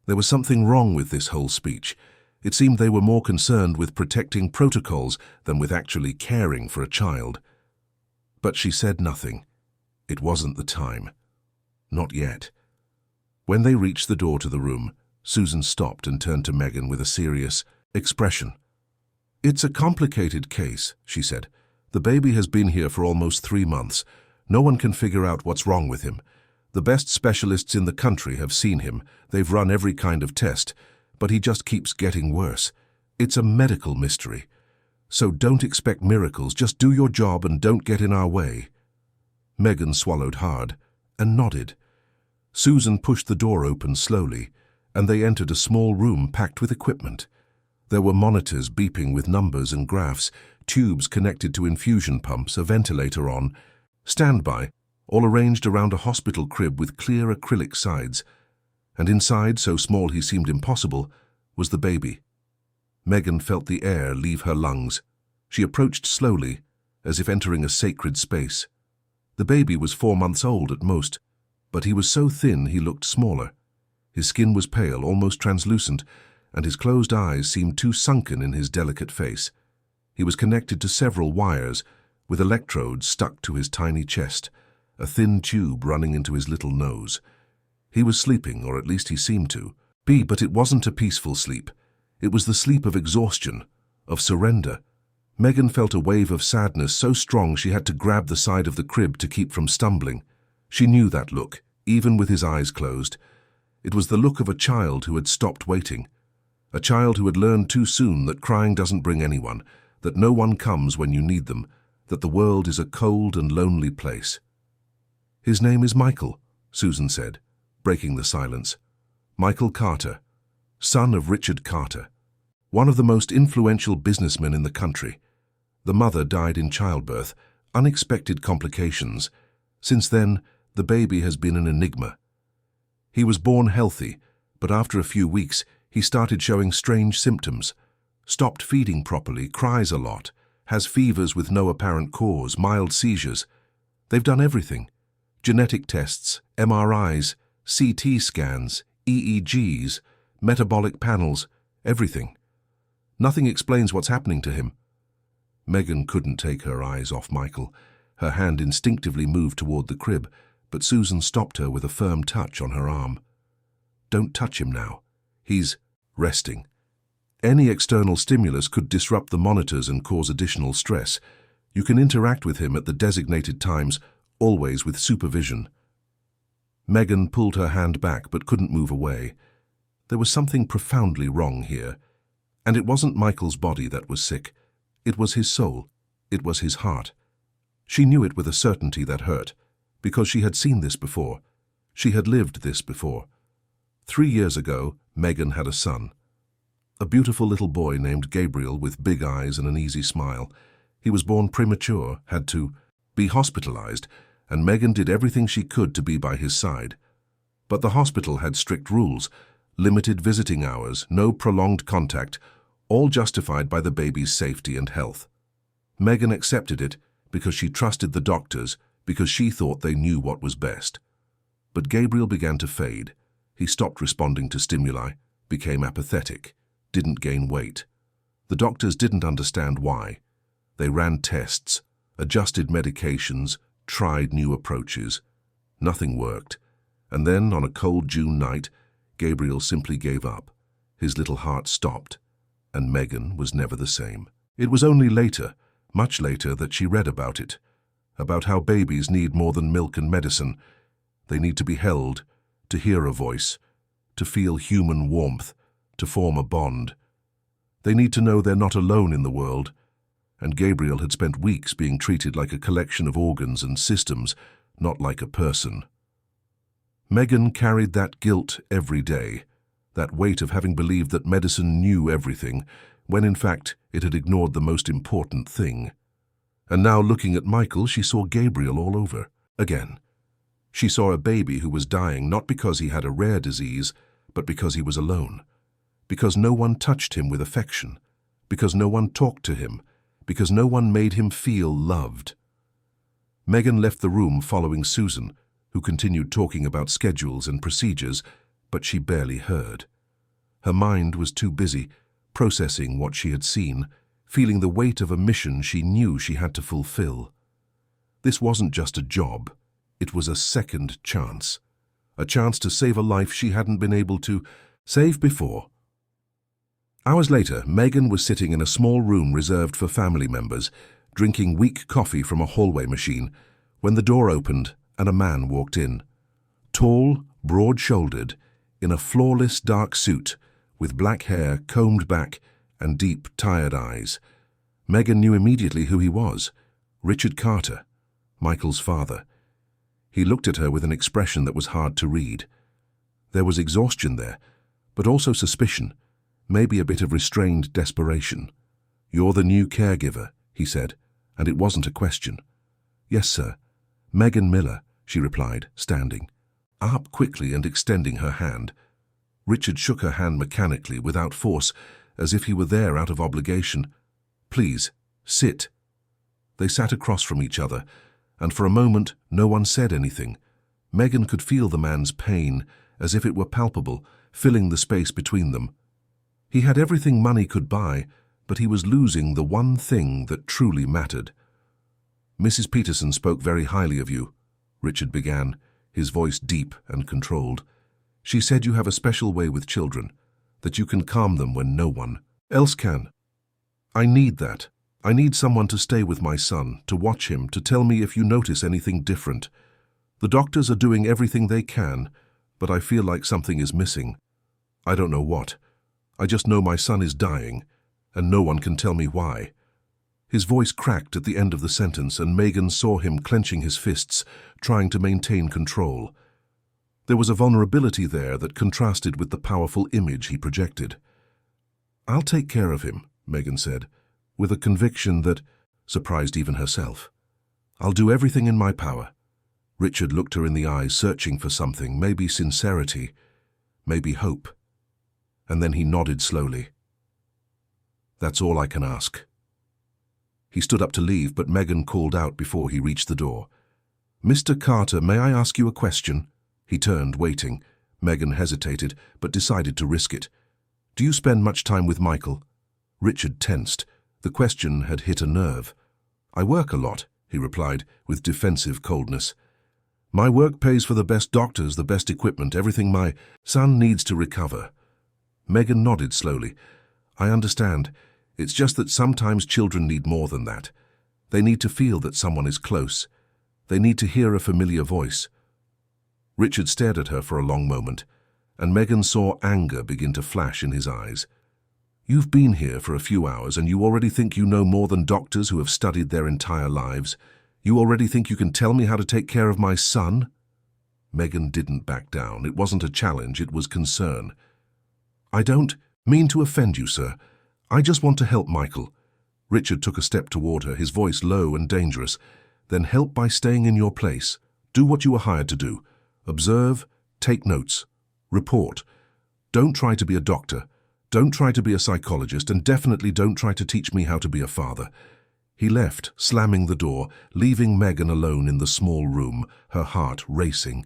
There was something wrong with this whole speech. It seemed they were more concerned with protecting protocols than with actually caring for a child. But she said nothing. It wasn't the time. Not yet. When they reached the door to the room, Susan stopped and turned to Megan with a serious expression. "It's a complicated case," she said. "The baby has been here for almost 3 months. No one can figure out what's wrong with him. The best specialists in the country have seen him. They've run every kind of test, but he just keeps getting worse. It's a medical mystery. So don't expect miracles. Just do your job and don't get in our way." Megan swallowed hard and nodded. Susan pushed the door open slowly, and they entered a small room packed with equipment. There were monitors beeping with numbers and graphs, tubes connected to infusion pumps, a ventilator on standby, all arranged around a hospital crib with clear acrylic sides. And inside, so small he seemed impossible, was the baby. Megan felt the air leave her lungs. She approached slowly, as if entering a sacred space. The baby was 4 months old at most, but he was so thin he looked smaller. His skin was pale, almost translucent, and his closed eyes seemed too sunken in his delicate face. He was connected to several wires, with electrodes stuck to his tiny chest, a thin tube running into his little nose. He was sleeping, or at least he seemed to be, but it wasn't a peaceful sleep. It was the sleep of exhaustion, of surrender. Megan felt a wave of sadness so strong she had to grab the side of the crib to keep from stumbling. She knew that look, even with his eyes closed. It was the look of a child who had stopped waiting. A child who had learned too soon that crying doesn't bring anyone, that no one comes when you need them, that the world is a cold and lonely place. "His name is Michael," Susan said, breaking the silence. "Michael Carter, son of Richard Carter, one of the most influential businessmen in the country. The mother died in childbirth, unexpected complications. Since then, the baby has been an enigma. He was born healthy, but after a few weeks, he started showing strange symptoms. Stopped feeding properly, cries a lot, has fevers with no apparent cause, mild seizures. They've done everything. Genetic tests, MRIs, CT scans, EEGs, metabolic panels, everything. Nothing explains what's happening to him." Megan couldn't take her eyes off Michael. Her hand instinctively moved toward the crib, but Susan stopped her with a firm touch on her arm. "Don't touch him now. He's resting." Any external stimulus could disrupt the monitors and cause additional stress. You can interact with him at the designated times, always with supervision. Megan pulled her hand back but couldn't move away. There was something profoundly wrong here. And it wasn't Michael's body that was sick. It was his soul. It was his heart. She knew it with a certainty that hurt, because she had seen this before. She had lived this before. 3 years ago, Megan had a son. A beautiful little boy named Gabriel with big eyes and an easy smile. He was born premature, had to be hospitalized, and Megan did everything she could to be by his side. But the hospital had strict rules, limited visiting hours, no prolonged contact, all justified by the baby's safety and health. Megan accepted it because she trusted the doctors, because she thought they knew what was best. But Gabriel began to fade. He stopped responding to stimuli, became apathetic, didn't gain weight. The doctors didn't understand why. They ran tests, adjusted medications, tried new approaches. Nothing worked. And then, on a cold June night, Gabriel simply gave up. His little heart stopped, and Megan was never the same. It was only later, much later, that she read about it, about how babies need more than milk and medicine. They need to be held, to hear a voice, to feel human warmth, to form a bond. They need to know they're not alone in the world, and Gabriel had spent weeks being treated like a collection of organs and systems, not like a person. Megan carried that guilt every day, that weight of having believed that medicine knew everything, when in fact it had ignored the most important thing. And now, looking at Michael, she saw Gabriel all over, again. She saw a baby who was dying not because he had a rare disease, but because he was alone. Because no one touched him with affection. Because no one talked to him. Because no one made him feel loved. Megan left the room following Susan, who continued talking about schedules and procedures, but she barely heard. Her mind was too busy, processing what she had seen, feeling the weight of a mission she knew she had to fulfill. This wasn't just a job, it was a second chance. A chance to save a life she hadn't been able to save before. Hours later, Megan was sitting in a small room reserved for family members, drinking weak coffee from a hallway machine, when the door opened and a man walked in. Tall, broad-shouldered, in a flawless dark suit, with black hair combed back and deep, tired eyes. Megan knew immediately who he was. Richard Carter, Michael's father. He looked at her with an expression that was hard to read. There was exhaustion there, but also suspicion, maybe a bit of restrained desperation. "You're the new caregiver," he said, and it wasn't a question. "Yes, sir. Megan Miller," she replied, standing. Up quickly and extending her hand. Richard shook her hand mechanically, without force, as if he were there out of obligation. "Please, sit." They sat across from each other, and for a moment no one said anything. Megan could feel the man's pain, as if it were palpable, filling the space between them. He had everything money could buy, but he was losing the one thing that truly mattered. "Mrs. Peterson spoke very highly of you," Richard began, his voice deep and controlled. "She said you have a special way with children, that you can calm them when no one else can. I need that. I need someone to stay with my son, to watch him, to tell me if you notice anything different. The doctors are doing everything they can, but I feel like something is missing. I don't know what. I just know my son is dying, and no one can tell me why." His voice cracked at the end of the sentence, and Megan saw him clenching his fists, trying to maintain control. There was a vulnerability there that contrasted with the powerful image he projected. "I'll take care of him," Megan said, with a conviction that surprised even herself. "I'll do everything in my power." Richard looked her in the eyes, searching for something, maybe sincerity, maybe hope. And then he nodded slowly. "That's all I can ask." He stood up to leave, but Megan called out before he reached the door. "Mr. Carter, may I ask you a question?" He turned, waiting. Megan hesitated, but decided to risk it. "Do you spend much time with Michael?" Richard tensed. The question had hit a nerve. "I work a lot," he replied, with defensive coldness. "My work pays for the best doctors, the best equipment, everything my son needs to recover." Megan nodded slowly. I understand. It's just that sometimes children need more than that. They need to feel that someone is close. They need to hear a familiar voice. Richard stared at her for a long moment, and Megan saw anger begin to flash in his eyes. You've been here for a few hours and you already think you know more than doctors who have studied their entire lives. You already think you can tell me how to take care of my son? Megan didn't back down. It wasn't a challenge, it was concern. I don't mean to offend you, sir. I just want to help Michael. Richard took a step toward her, his voice low and dangerous. Then help by staying in your place. Do what you were hired to do. Observe, take notes, report. Don't try to be a doctor. Don't try to be a psychologist, and definitely don't try to teach me how to be a father. He left, slamming the door, leaving Megan alone in the small room, her heart racing.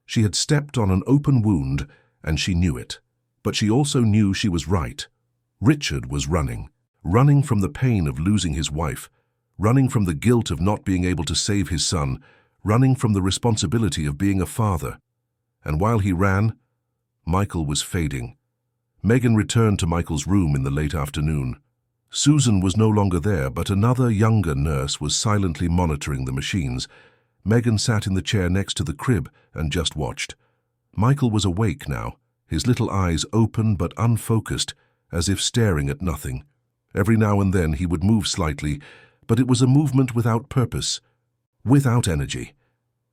She had stepped on an open wound, and she knew it. But she also knew she was right. Richard was running from the pain of losing his wife, running from the guilt of not being able to save his son, running from the responsibility of being a father. And while he ran, Michael was fading. Megan returned to Michael's room in the late afternoon. Susan was no longer there, but another younger nurse was silently monitoring the machines. Megan sat in the chair next to the crib and just watched. Michael was awake now, his little eyes open but unfocused, as if staring at nothing. Every now and then he would move slightly, but it was a movement without purpose, without energy.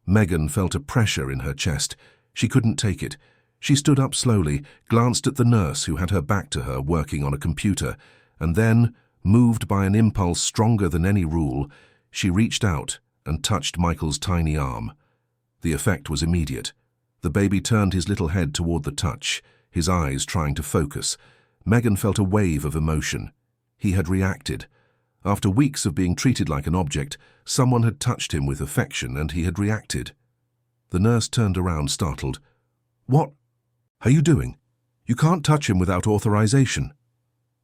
Megan felt a pressure in her chest. She couldn't take it. She stood up slowly, glanced at the nurse who had her back to her working on a computer, and then, moved by an impulse stronger than any rule, she reached out and touched Michael's tiny arm. The effect was immediate. The baby turned his little head toward the touch, his eyes trying to focus. Megan felt a wave of emotion. He had reacted. After weeks of being treated like an object, someone had touched him with affection and he had reacted. The nurse turned around, startled. What are you doing? You can't touch him without authorization.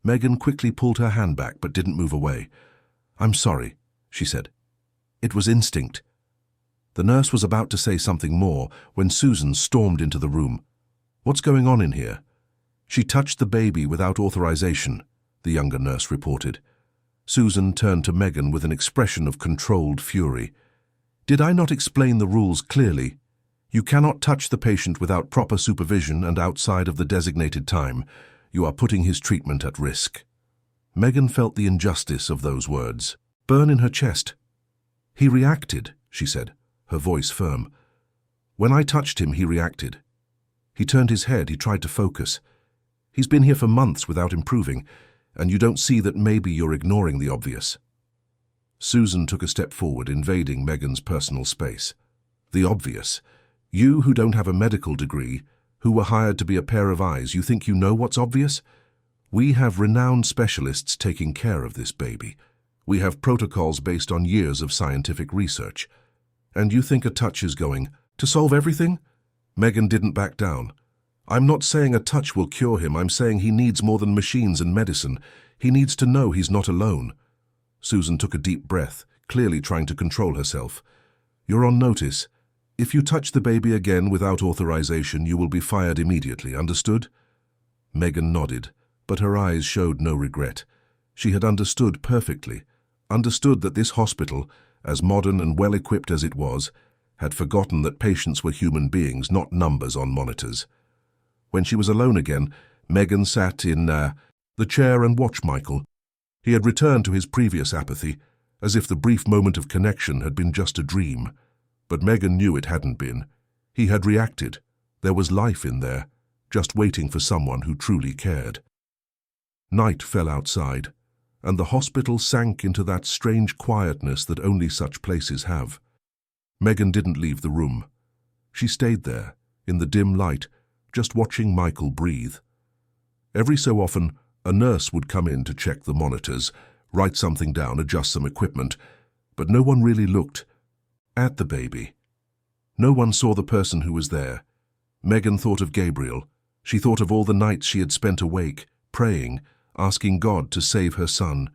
Megan quickly pulled her hand back but didn't move away. I'm sorry, she said. It was instinct. The nurse was about to say something more when Susan stormed into the room. What's going on in here? She touched the baby without authorization, the younger nurse reported. Susan turned to Megan with an expression of controlled fury. Did I not explain the rules clearly? You cannot touch the patient without proper supervision and outside of the designated time. You are putting his treatment at risk. Megan felt the injustice of those words burn in her chest. He reacted, she said, her voice firm. When I touched him, he reacted. He turned his head, he tried to focus. He's been here for months without improving, and you don't see that maybe you're ignoring the obvious. Susan took a step forward, invading Megan's personal space. The obvious. You who don't have a medical degree, who were hired to be a pair of eyes, you think you know what's obvious? We have renowned specialists taking care of this baby. We have protocols based on years of scientific research. And you think a touch is going to solve everything? Megan didn't back down. I'm not saying a touch will cure him. I'm saying he needs more than machines and medicine. He needs to know he's not alone. Susan took a deep breath, clearly trying to control herself. You're on notice. If you touch the baby again without authorization, you will be fired immediately, understood? Megan nodded, but her eyes showed no regret. She had understood perfectly, understood that this hospital, as modern and well-equipped as it was, had forgotten that patients were human beings, not numbers on monitors. When she was alone again, Megan sat in the chair and watched Michael. He had returned to his previous apathy, as if the brief moment of connection had been just a dream. But Megan knew it hadn't been. He had reacted. There was life in there, just waiting for someone who truly cared. Night fell outside, and the hospital sank into that strange quietness that only such places have. Megan didn't leave the room. She stayed there, in the dim light, just watching Michael breathe. Every so often, a nurse would come in to check the monitors, write something down, adjust some equipment, but no one really looked at the baby. No one saw the person who was there. Megan thought of Gabriel. She thought of all the nights she had spent awake, praying, asking God to save her son.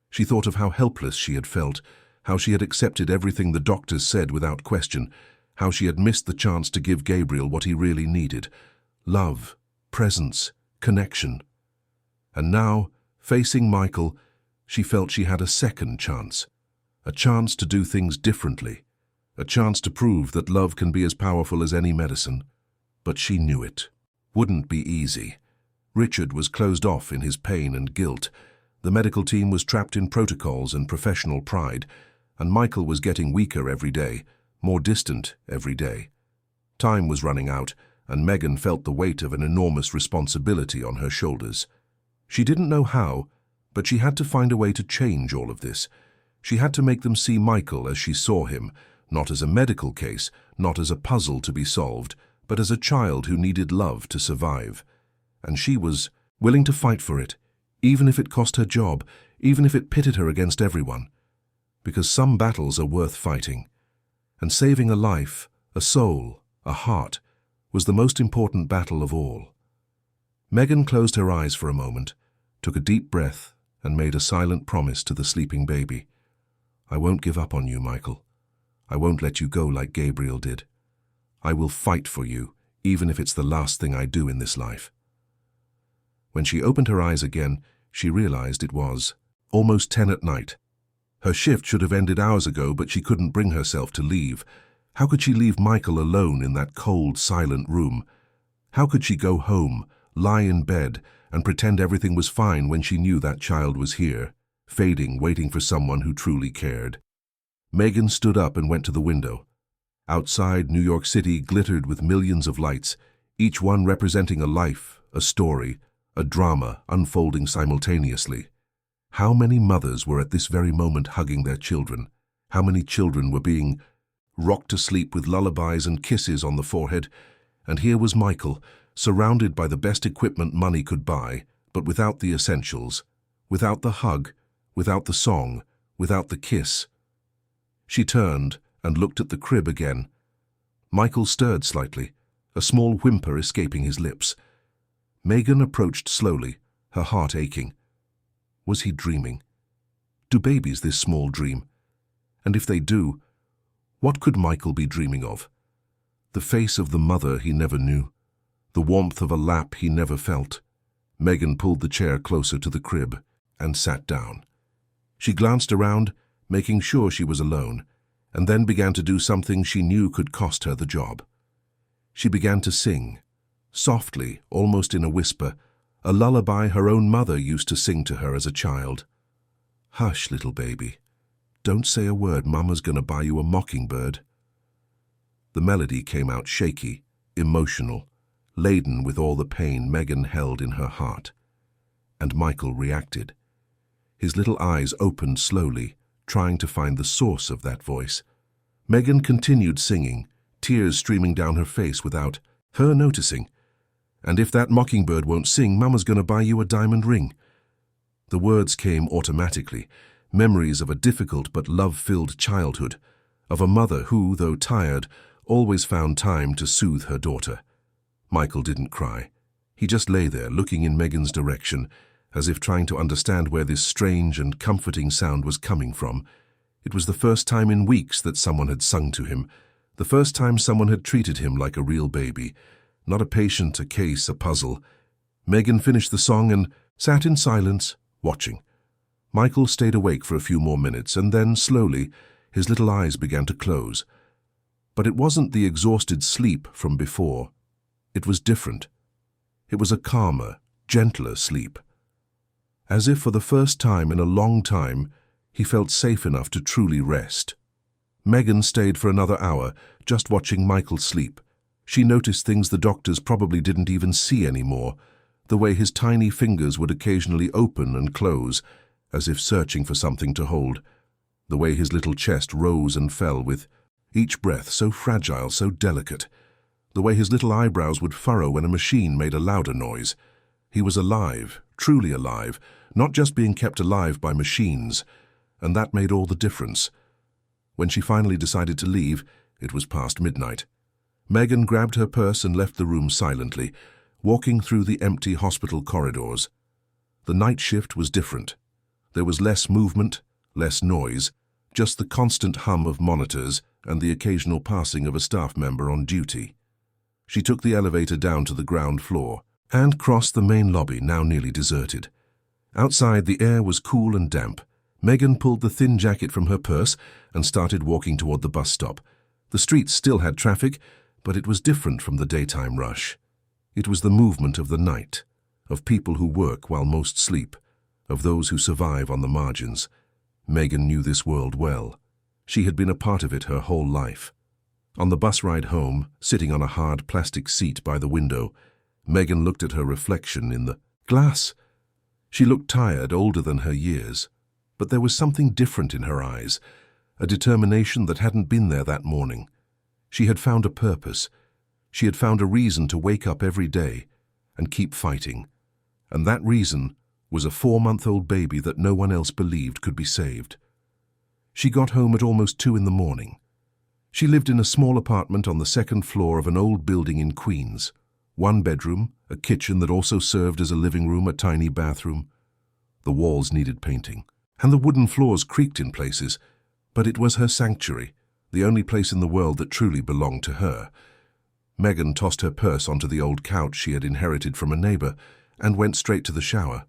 She thought of how helpless she had felt, how she had accepted everything the doctors said without question, how she had missed the chance to give Gabriel what he really needed: love, presence, connection. And now, Facing Michael, she felt she had a second chance. A chance to do things differently. A chance to prove that love can be as powerful as any medicine. But she knew it wouldn't be easy. Richard was closed off in his pain and guilt. The medical team was trapped in protocols and professional pride, and Michael was getting weaker every day, more distant every day. Time was running out, and Megan felt the weight of an enormous responsibility on her shoulders. She didn't know how, but she had to find a way to change all of this. She had to make them see Michael as she saw him, not as a medical case, not as a puzzle to be solved, but as a child who needed love to survive. And she was willing to fight for it, even if it cost her job, even if it pitted her against everyone. Because some battles are worth fighting. And saving a life, a soul, a heart, was the most important battle of all. Megan closed her eyes for a moment, took a deep breath, and made a silent promise to the sleeping baby. I won't give up on you, Michael. I won't let you go like Gabriel did. I will fight for you, even if it's the last thing I do in this life. When she opened her eyes again, she realized it was almost 10 at night. Her shift should have ended hours ago, but she couldn't bring herself to leave. How could she leave Michael alone in that cold, silent room? How could she go home, lie in bed, and pretend everything was fine when she knew that child was here, fading, waiting for someone who truly cared? Megan stood up and went to the window. Outside, New York City glittered with millions of lights, each one representing a life, a story, a drama unfolding simultaneously. How many mothers were at this very moment hugging their children? How many children were being rocked to sleep with lullabies and kisses on the forehead? And here was Michael, surrounded by the best equipment money could buy, but without the essentials, without the hug, without the song, without the kiss. She turned and looked at the crib again. Michael stirred slightly, a small whimper escaping his lips. Megan approached slowly, her heart aching. Was he dreaming? Do babies this small dream? And if they do, what could Michael be dreaming of? The face of the mother he never knew, the warmth of a lap he never felt. Megan pulled the chair closer to the crib and sat down. She glanced around, making sure she was alone, and then began to do something she knew could cost her the job. She began to sing, softly, almost in a whisper, a lullaby her own mother used to sing to her as a child. Hush, little baby. Don't say a word, Mama's gonna buy you a mockingbird. The melody came out shaky, emotional, laden with all the pain Megan held in her heart. And Michael reacted. His little eyes opened slowly, trying to find the source of that voice. Megan continued singing, tears streaming down her face without her noticing. And if that mockingbird won't sing, Mama's gonna buy you a diamond ring. The words came automatically, memories of a difficult but love-filled childhood, of a mother who, though tired, always found time to soothe her daughter. Michael didn't cry. He just lay there, looking in Megan's direction, as if trying to understand where this strange and comforting sound was coming from. It was the first time in weeks that someone had sung to him, the first time someone had treated him like a real baby, not a patient, a case, a puzzle. Megan finished the song and sat in silence, watching. Michael stayed awake for a few more minutes, and then, slowly, his little eyes began to close. But it wasn't the exhausted sleep from before. It was different. It was a calmer, gentler sleep. As if for the first time in a long time, he felt safe enough to truly rest. Megan stayed for another hour, just watching Michael sleep. She noticed things the doctors probably didn't even see anymore, the way his tiny fingers would occasionally open and close, as if searching for something to hold, the way his little chest rose and fell with each breath so fragile, so delicate, the way his little eyebrows would furrow when a machine made a louder noise. He was alive, truly alive, not just being kept alive by machines, and that made all the difference. When she finally decided to leave, it was past midnight. Megan grabbed her purse and left the room silently, walking through the empty hospital corridors. The night shift was different. There was less movement, less noise, just the constant hum of monitors and the occasional passing of a staff member on duty. She took the elevator down to the ground floor and crossed the main lobby, now nearly deserted. Outside, the air was cool and damp. Megan pulled the thin jacket from her purse and started walking toward the bus stop. The streets still had traffic, but it was different from the daytime rush. It was the movement of the night, of people who work while most sleep, of those who survive on the margins. Megan knew this world well. She had been a part of it her whole life. On the bus ride home, sitting on a hard plastic seat by the window, Megan looked at her reflection in the glass. She looked tired, older than her years, but there was something different in her eyes, a determination that hadn't been there that morning. She had found a purpose. She had found a reason to wake up every day and keep fighting. And that reason was a 4-month-old baby that no one else believed could be saved. She got home at almost 2 in the morning. She lived in a small apartment on the 2nd floor of an old building in Queens. 1 bedroom, a kitchen that also served as a living room, a tiny bathroom. The walls needed painting, and the wooden floors creaked in places, but it was her sanctuary, the only place in the world that truly belonged to her. Megan tossed her purse onto the old couch she had inherited from a neighbor and went straight to the shower.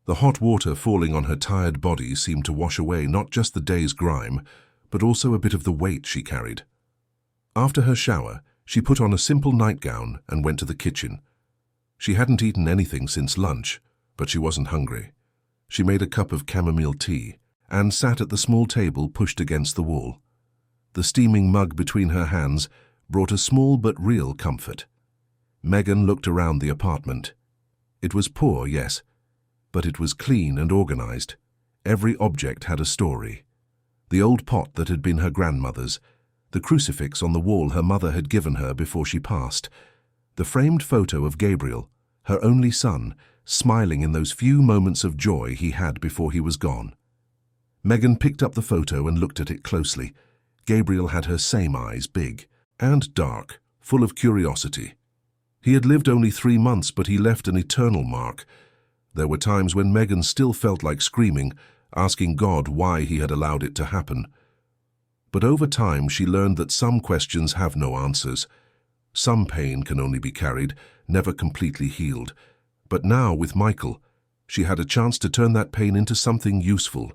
The hot water falling on her tired body seemed to wash away not just the day's grime, but also a bit of the weight she carried. After her shower, she put on a simple nightgown and went to the kitchen. She hadn't eaten anything since lunch, but she wasn't hungry. She made a cup of chamomile tea and sat at the small table pushed against the wall. The steaming mug between her hands brought a small but real comfort. Megan looked around the apartment. It was poor, yes, but it was clean and organized. Every object had a story. The old pot that had been her grandmother's, the crucifix on the wall her mother had given her before she passed, the framed photo of Gabriel, her only son, smiling in those few moments of joy he had before he was gone. Megan picked up the photo and looked at it closely. Gabriel had her same eyes, big and dark, full of curiosity. He had lived only 3 months, but he left an eternal mark. There were times when Megan still felt like screaming, asking God why he had allowed it to happen. But over time she learned that some questions have no answers. Some pain can only be carried, never completely healed. But now, with Michael, she had a chance to turn that pain into something useful.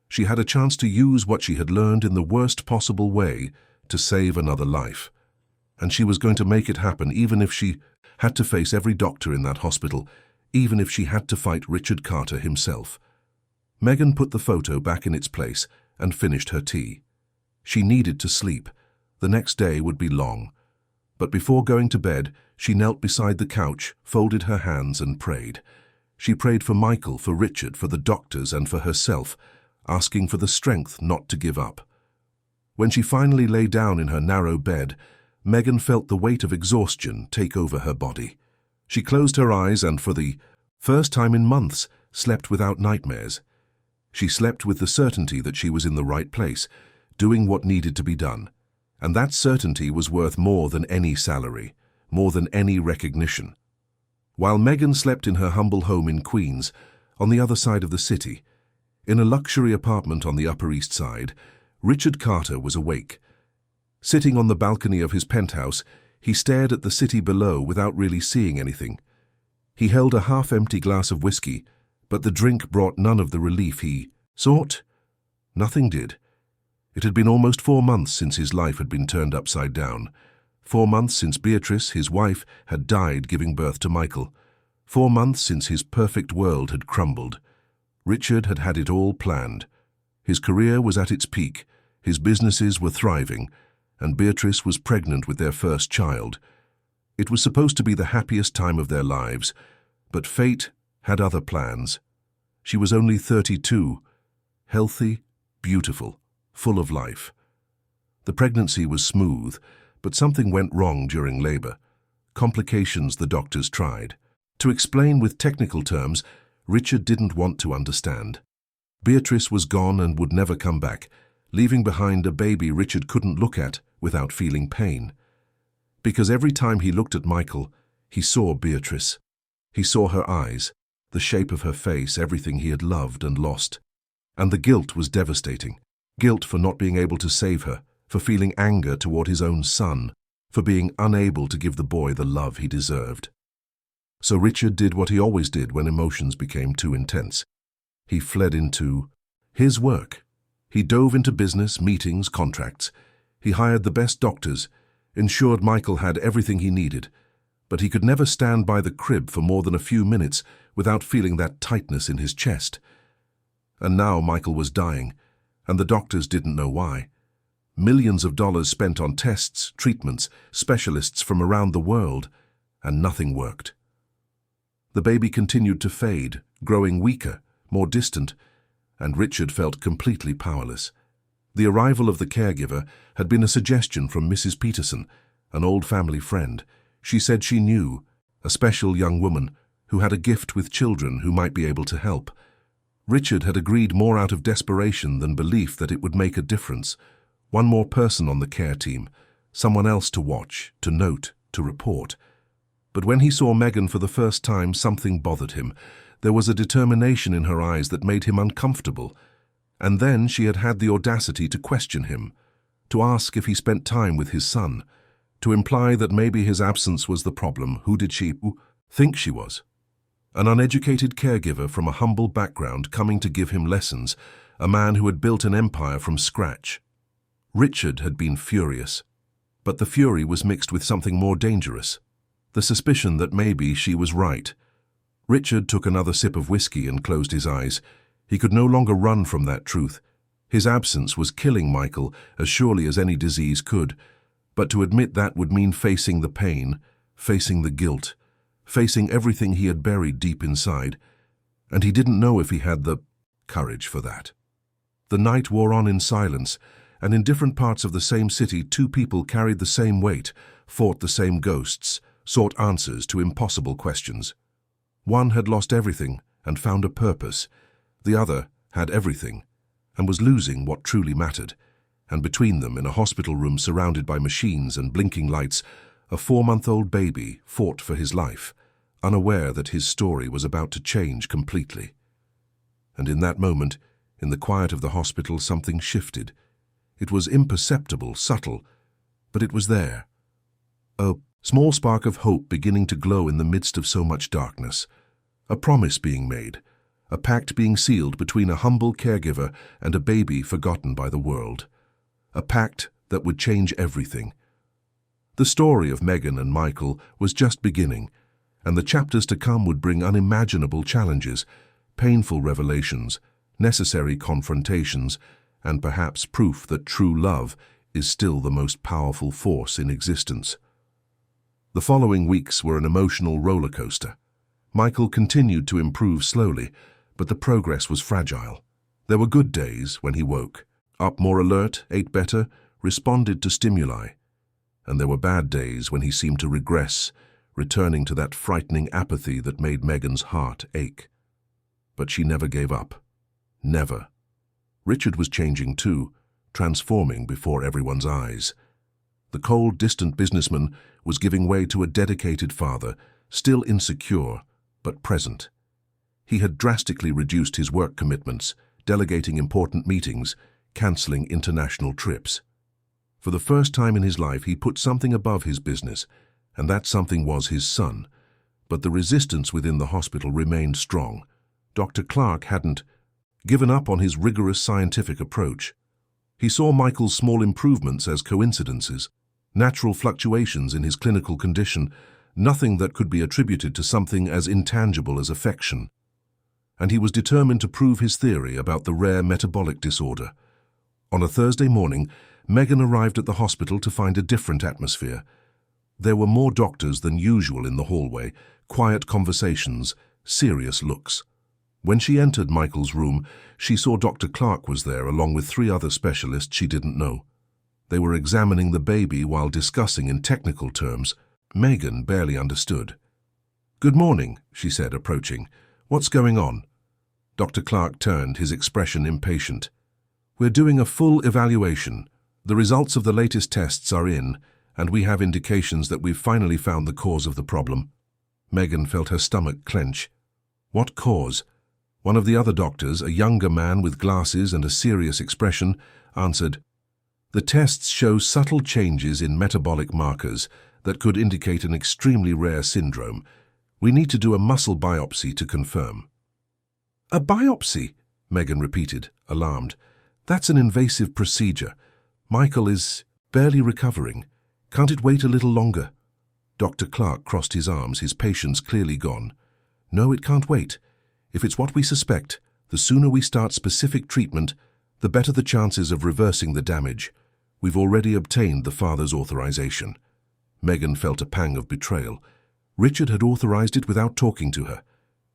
She had a chance to use what she had learned in the worst possible way to save another life. And she was going to make it happen, even if she had to face every doctor in that hospital, even if she had to fight Richard Carter himself. Megan put the photo back in its place and finished her tea. She needed to sleep. The next day would be long. But before going to bed, she knelt beside the couch, folded her hands and prayed. She prayed for Michael, for Richard, for the doctors and for herself, asking for the strength not to give up. When she finally lay down in her narrow bed, Megan felt the weight of exhaustion take over her body. She closed her eyes and, for the first time in months, slept without nightmares. She slept with the certainty that she was in the right place, doing what needed to be done. And that certainty was worth more than any salary, more than any recognition. While Megan slept in her humble home in Queens, on the other side of the city, in a luxury apartment on the Upper East Side, Richard Carter was awake. Sitting on the balcony of his penthouse, he stared at the city below without really seeing anything. He held a half-empty glass of whiskey, but the drink brought none of the relief he sought. Nothing did. It had been almost 4 months since his life had been turned upside down. 4 months since Beatrice, his wife, had died giving birth to Michael. 4 months since his perfect world had crumbled. Richard had had it all planned. His career was at its peak, his businesses were thriving, and Beatrice was pregnant with their first child. It was supposed to be the happiest time of their lives, but fate had other plans. She was only 32, healthy, beautiful, full of life. The pregnancy was smooth, but something went wrong during labor. Complications the doctors tried. To explain with technical terms, Richard didn't want to understand. Beatrice was gone and would never come back, leaving behind a baby Richard couldn't look at without feeling pain. Because every time he looked at Michael, he saw Beatrice. He saw her eyes, the shape of her face, everything he had loved and lost. And the guilt was devastating. Guilt for not being able to save her, for feeling anger toward his own son, for being unable to give the boy the love he deserved. So Richard did what he always did when emotions became too intense. He fled into his work. He dove into business, meetings, contracts. He hired the best doctors, ensured Michael had everything he needed, but he could never stand by the crib for more than a few minutes without feeling that tightness in his chest. And now Michael was dying, and the doctors didn't know why. Millions of dollars spent on tests, treatments, specialists from around the world, and nothing worked. The baby continued to fade, growing weaker, more distant, and Richard felt completely powerless. The arrival of the caregiver had been a suggestion from Mrs. Peterson, an old family friend. She said she knew a special young woman who had a gift with children who might be able to help. Richard had agreed more out of desperation than belief that it would make a difference. One more person on the care team, someone else to watch, to note, to report. But when he saw Megan for the first time, something bothered him. There was a determination in her eyes that made him uncomfortable. And then she had had the audacity to question him, to ask if he spent time with his son, to imply that maybe his absence was the problem. Who did she think she was? An uneducated caregiver from a humble background coming to give him lessons, a man who had built an empire from scratch. Richard had been furious, but the fury was mixed with something more dangerous, the suspicion that maybe she was right. Richard took another sip of whiskey and closed his eyes. He could no longer run from that truth. His absence was killing Michael as surely as any disease could, but to admit that would mean facing the pain, facing the guilt, facing everything he had buried deep inside, and he didn't know if he had the courage for that. The night wore on in silence, and in different parts of the same city, two people carried the same weight, fought the same ghosts, sought answers to impossible questions. One had lost everything and found a purpose. The other had everything and was losing what truly mattered. And between them, in a hospital room surrounded by machines and blinking lights, a 4-month-old baby fought for his life, unaware that his story was about to change completely. And in that moment, in the quiet of the hospital, something shifted. It was imperceptible, subtle, but it was there. A small spark of hope beginning to glow in the midst of so much darkness. A promise being made, a pact being sealed between a humble caregiver and a baby forgotten by the world. A pact that would change everything. The story of Megan and Michael was just beginning, and the chapters to come would bring unimaginable challenges, painful revelations, necessary confrontations, and perhaps proof that true love is still the most powerful force in existence. The following weeks were an emotional roller coaster. Michael continued to improve slowly, but the progress was fragile. There were good days when he woke, up more alert, ate better, responded to stimuli. And there were bad days when he seemed to regress, returning to that frightening apathy that made Megan's heart ache. But she never gave up. Never. Richard was changing too, transforming before everyone's eyes. The cold, distant businessman was giving way to a dedicated father, still insecure, but present. He had drastically reduced his work commitments, delegating important meetings, cancelling international trips. For the first time in his life, he put something above his business, and that something was his son. But the resistance within the hospital remained strong. Dr. Clark hadn't given up on his rigorous scientific approach. He saw Michael's small improvements as coincidences, natural fluctuations in his clinical condition, nothing that could be attributed to something as intangible as affection. And he was determined to prove his theory about the rare metabolic disorder. On a Thursday morning, Megan arrived at the hospital to find a different atmosphere. There were more doctors than usual in the hallway, quiet conversations, serious looks. When she entered Michael's room, she saw Dr. Clark was there along with 3 other specialists she didn't know. They were examining the baby while discussing in technical terms. Megan barely understood. "Good morning," she said, approaching. "What's going on?" Dr. Clark turned, his expression impatient. "We're doing a full evaluation. The results of the latest tests are in, and we have indications that we've finally found the cause of the problem." Megan felt her stomach clench. "What cause?" One of the other doctors, a younger man with glasses and a serious expression, answered, "The tests show subtle changes in metabolic markers that could indicate an extremely rare syndrome. We need to do a muscle biopsy to confirm." "A biopsy?" Megan repeated, alarmed. "That's an invasive procedure. Michael is barely recovering. Can't it wait a little longer?" Dr. Clark crossed his arms, his patience clearly gone. "No, it can't wait. If it's what we suspect, the sooner we start specific treatment, the better the chances of reversing the damage. We've already obtained the father's authorization." Megan felt a pang of betrayal. Richard had authorized it without talking to her,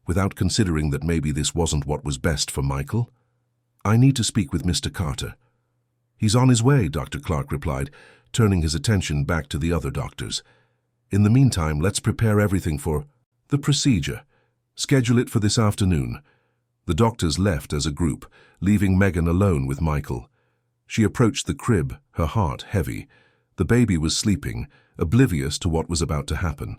without considering that maybe this wasn't what was best for Michael. "I need to speak with Mr. Carter." "He's on his way," Dr. Clark replied, turning his attention back to the other doctors. "In the meantime, let's prepare everything for the procedure. Schedule it for this afternoon." The doctors left as a group, leaving Megan alone with Michael. She approached the crib, her heart heavy. The baby was sleeping, oblivious to what was about to happen.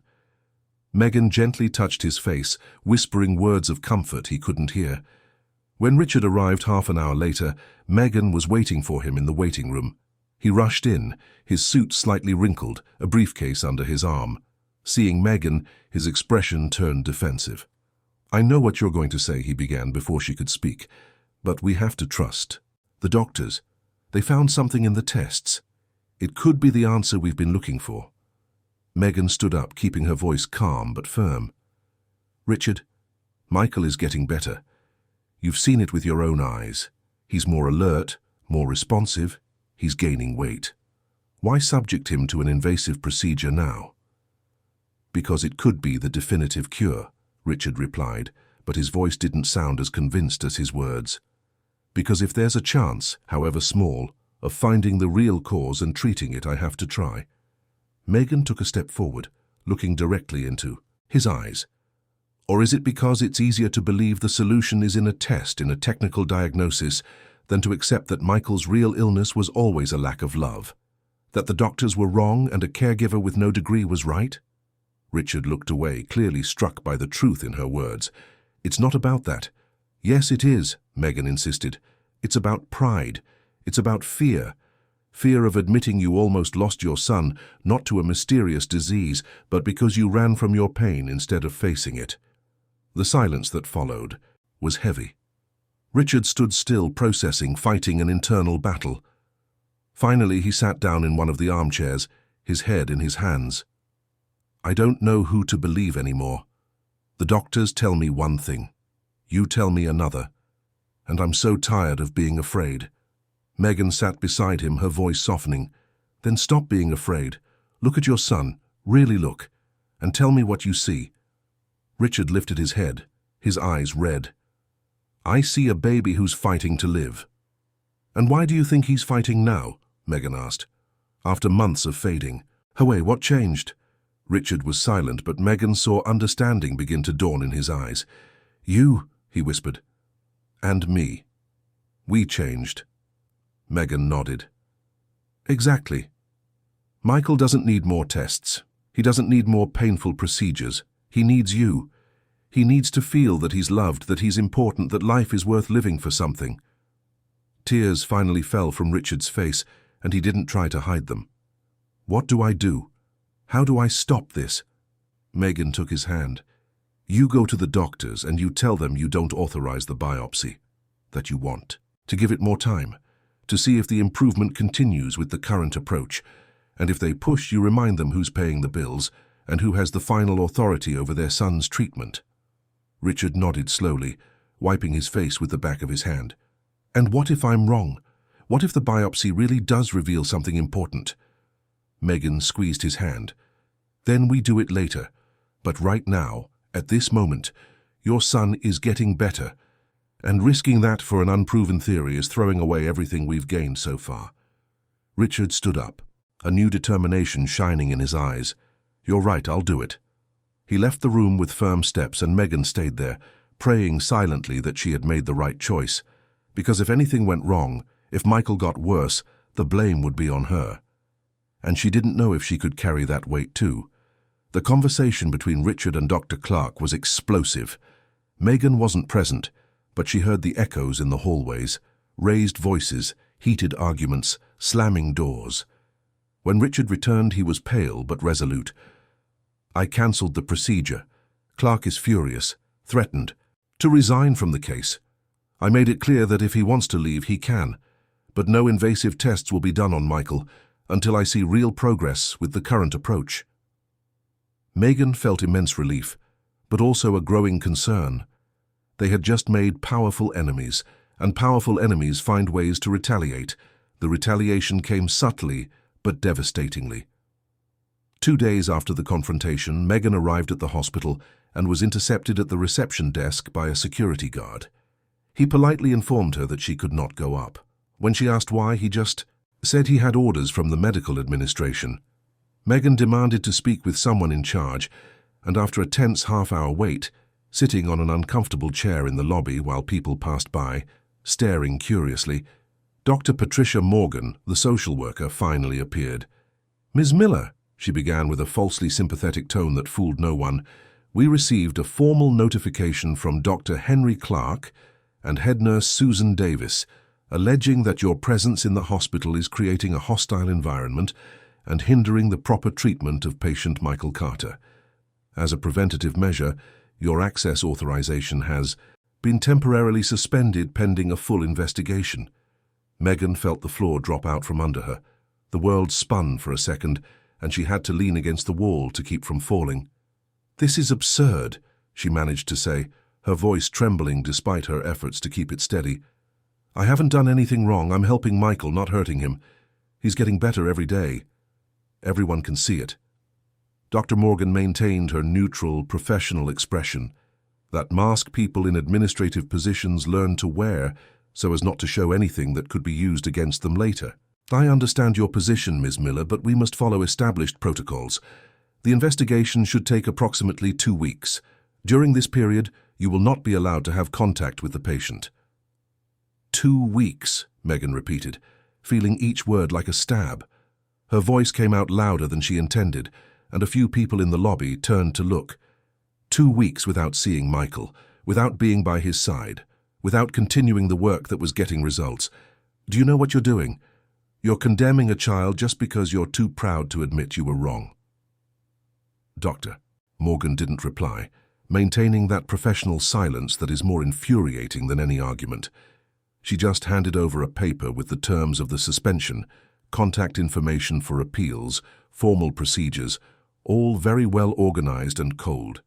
Megan gently touched his face, whispering words of comfort he couldn't hear. When Richard arrived half an hour later, Megan was waiting for him in the waiting room. He rushed in, his suit slightly wrinkled, a briefcase under his arm. Seeing Megan, his expression turned defensive. "I know what you're going to say," he began before she could speak, "but we have to trust. The doctors, they found something in the tests. It could be the answer we've been looking for." Megan stood up, keeping her voice calm but firm. "Richard, Michael is getting better. You've seen it with your own eyes. He's more alert, more responsive. He's gaining weight. Why subject him to an invasive procedure now?" "Because it could be the definitive cure," Richard replied, but his voice didn't sound as convinced as his words. "Because if there's a chance, however small, of finding the real cause and treating it, I have to try." Megan took a step forward, looking directly into his eyes. "Or is it because it's easier to believe the solution is in a test, in a technical diagnosis, than to accept that Michael's real illness was always a lack of love? That the doctors were wrong and a caregiver with no degree was right?" Richard looked away, clearly struck by the truth in her words. "It's not about that." "Yes, it is," Megan insisted. "It's about pride. It's about fear. Fear of admitting you almost lost your son, not to a mysterious disease, but because you ran from your pain instead of facing it." The silence that followed was heavy. Richard stood still, processing, fighting an internal battle. Finally, he sat down in one of the armchairs, his head in his hands. "I don't know who to believe anymore. The doctors tell me one thing. You tell me another. And I'm so tired of being afraid." Megan sat beside him, her voice softening. "Then stop being afraid. Look at your son, really look, and tell me what you see." Richard lifted his head, his eyes red. "I see a baby who's fighting to live." "And why do you think he's fighting now?" Megan asked. "After months of fading. Away, what changed?" Richard was silent, but Megan saw understanding begin to dawn in his eyes. "You," he whispered. "And me. We changed." Megan nodded. "Exactly. Michael doesn't need more tests. He doesn't need more painful procedures. He needs you. He needs to feel that he's loved, that he's important, that life is worth living for something." Tears finally fell from Richard's face, and he didn't try to hide them. "What do I do? How do I stop this?" Megan took his hand. "You go to the doctors and you tell them you don't authorize the biopsy, that you want to give it more time, to see if the improvement continues with the current approach, and if they push, you remind them who's paying the bills and who has the final authority over their son's treatment." Richard nodded slowly, wiping his face with the back of his hand. "And what if I'm wrong? What if the biopsy really does reveal something important?" Megan squeezed his hand. "Then we do it later. But right now, at this moment, your son is getting better, and risking that for an unproven theory is throwing away everything we've gained so far." Richard stood up, a new determination shining in his eyes. "You're right, I'll do it." He left the room with firm steps, and Megan stayed there, praying silently that she had made the right choice. Because if anything went wrong, if Michael got worse, the blame would be on her. And she didn't know if she could carry that weight too. The conversation between Richard and Dr. Clark was explosive. Megan wasn't present, but she heard the echoes in the hallways, raised voices, heated arguments, slamming doors. When Richard returned, he was pale but resolute. "I cancelled the procedure, Clark is furious, threatened to resign from the case. I made it clear that if he wants to leave, he can, but no invasive tests will be done on Michael until I see real progress with the current approach. Megan felt immense relief, but also a growing concern. They had just made powerful enemies, and powerful enemies find ways to retaliate. The retaliation came subtly, but devastatingly. 2 days after the confrontation, Megan arrived at the hospital and was intercepted at the reception desk by a security guard. He politely informed her that she could not go up. When she asked why, he just said he had orders from the medical administration. Megan demanded to speak with someone in charge, and after a tense half-hour wait, sitting on an uncomfortable chair in the lobby while people passed by, staring curiously, Dr. Patricia Morgan, the social worker, finally appeared. "Ms. Miller," she began with a falsely sympathetic tone that fooled no one, "we received a formal notification from Dr. Henry Clark and head nurse Susan Davis, alleging that your presence in the hospital is creating a hostile environment and hindering the proper treatment of patient Michael Carter. As a preventative measure, your access authorization has been temporarily suspended pending a full investigation." Megan felt the floor drop out from under her. The world spun for a second, and she had to lean against the wall to keep from falling. "This is absurd," she managed to say, her voice trembling despite her efforts to keep it steady. "I haven't done anything wrong. I'm helping Michael, not hurting him. He's getting better every day. Everyone can see it." Dr. Morgan maintained her neutral, professional expression, that mask people in administrative positions learn to wear so as not to show anything that could be used against them later. "I understand your position, Ms. Miller, but we must follow established protocols. The investigation should take approximately 2 weeks. During this period, you will not be allowed to have contact with the patient." 2 weeks, Megan repeated, feeling each word like a stab. Her voice came out louder than she intended, and a few people in the lobby turned to look. 2 weeks without seeing Michael, without being by his side, without continuing the work that was getting results. Do you know what you're doing? You're condemning a child just because you're too proud to admit you were wrong. Doctor, Morgan didn't reply, maintaining that professional silence that is more infuriating than any argument. She just handed over a paper with the terms of the suspension, contact information for appeals, formal procedures, all very well organized and cold.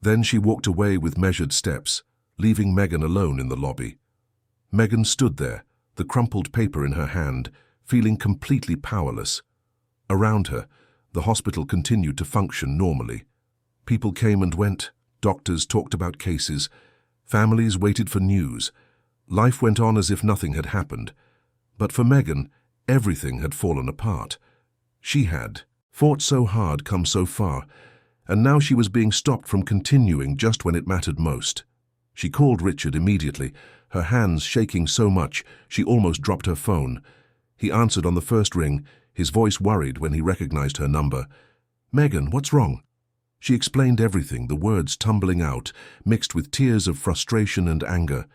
Then she walked away with measured steps, leaving Megan alone in the lobby. Megan stood there, the crumpled paper in her hand, feeling completely powerless. Around her, the hospital continued to function normally. People came and went, doctors talked about cases, families waited for news. Life went on as if nothing had happened. But for Megan, everything had fallen apart. She had fought so hard, come so far, and now she was being stopped from continuing just when it mattered most. She called Richard immediately, her hands shaking so much she almost dropped her phone. He answered on the first ring, his voice worried when he recognized her number. "Megan, what's wrong?" She explained everything, the words tumbling out, mixed with tears of frustration and anger.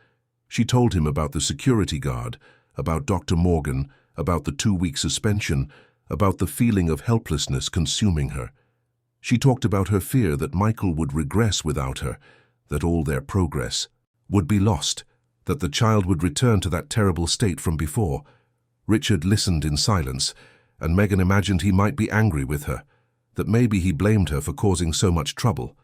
She told him about the security guard, about Dr. Morgan, about the 2-week suspension, about the feeling of helplessness consuming her. She talked about her fear that Michael would regress without her, that all their progress would be lost, that the child would return to that terrible state from before. Richard listened in silence, and Megan imagined he might be angry with her, that maybe he blamed her for causing so much trouble.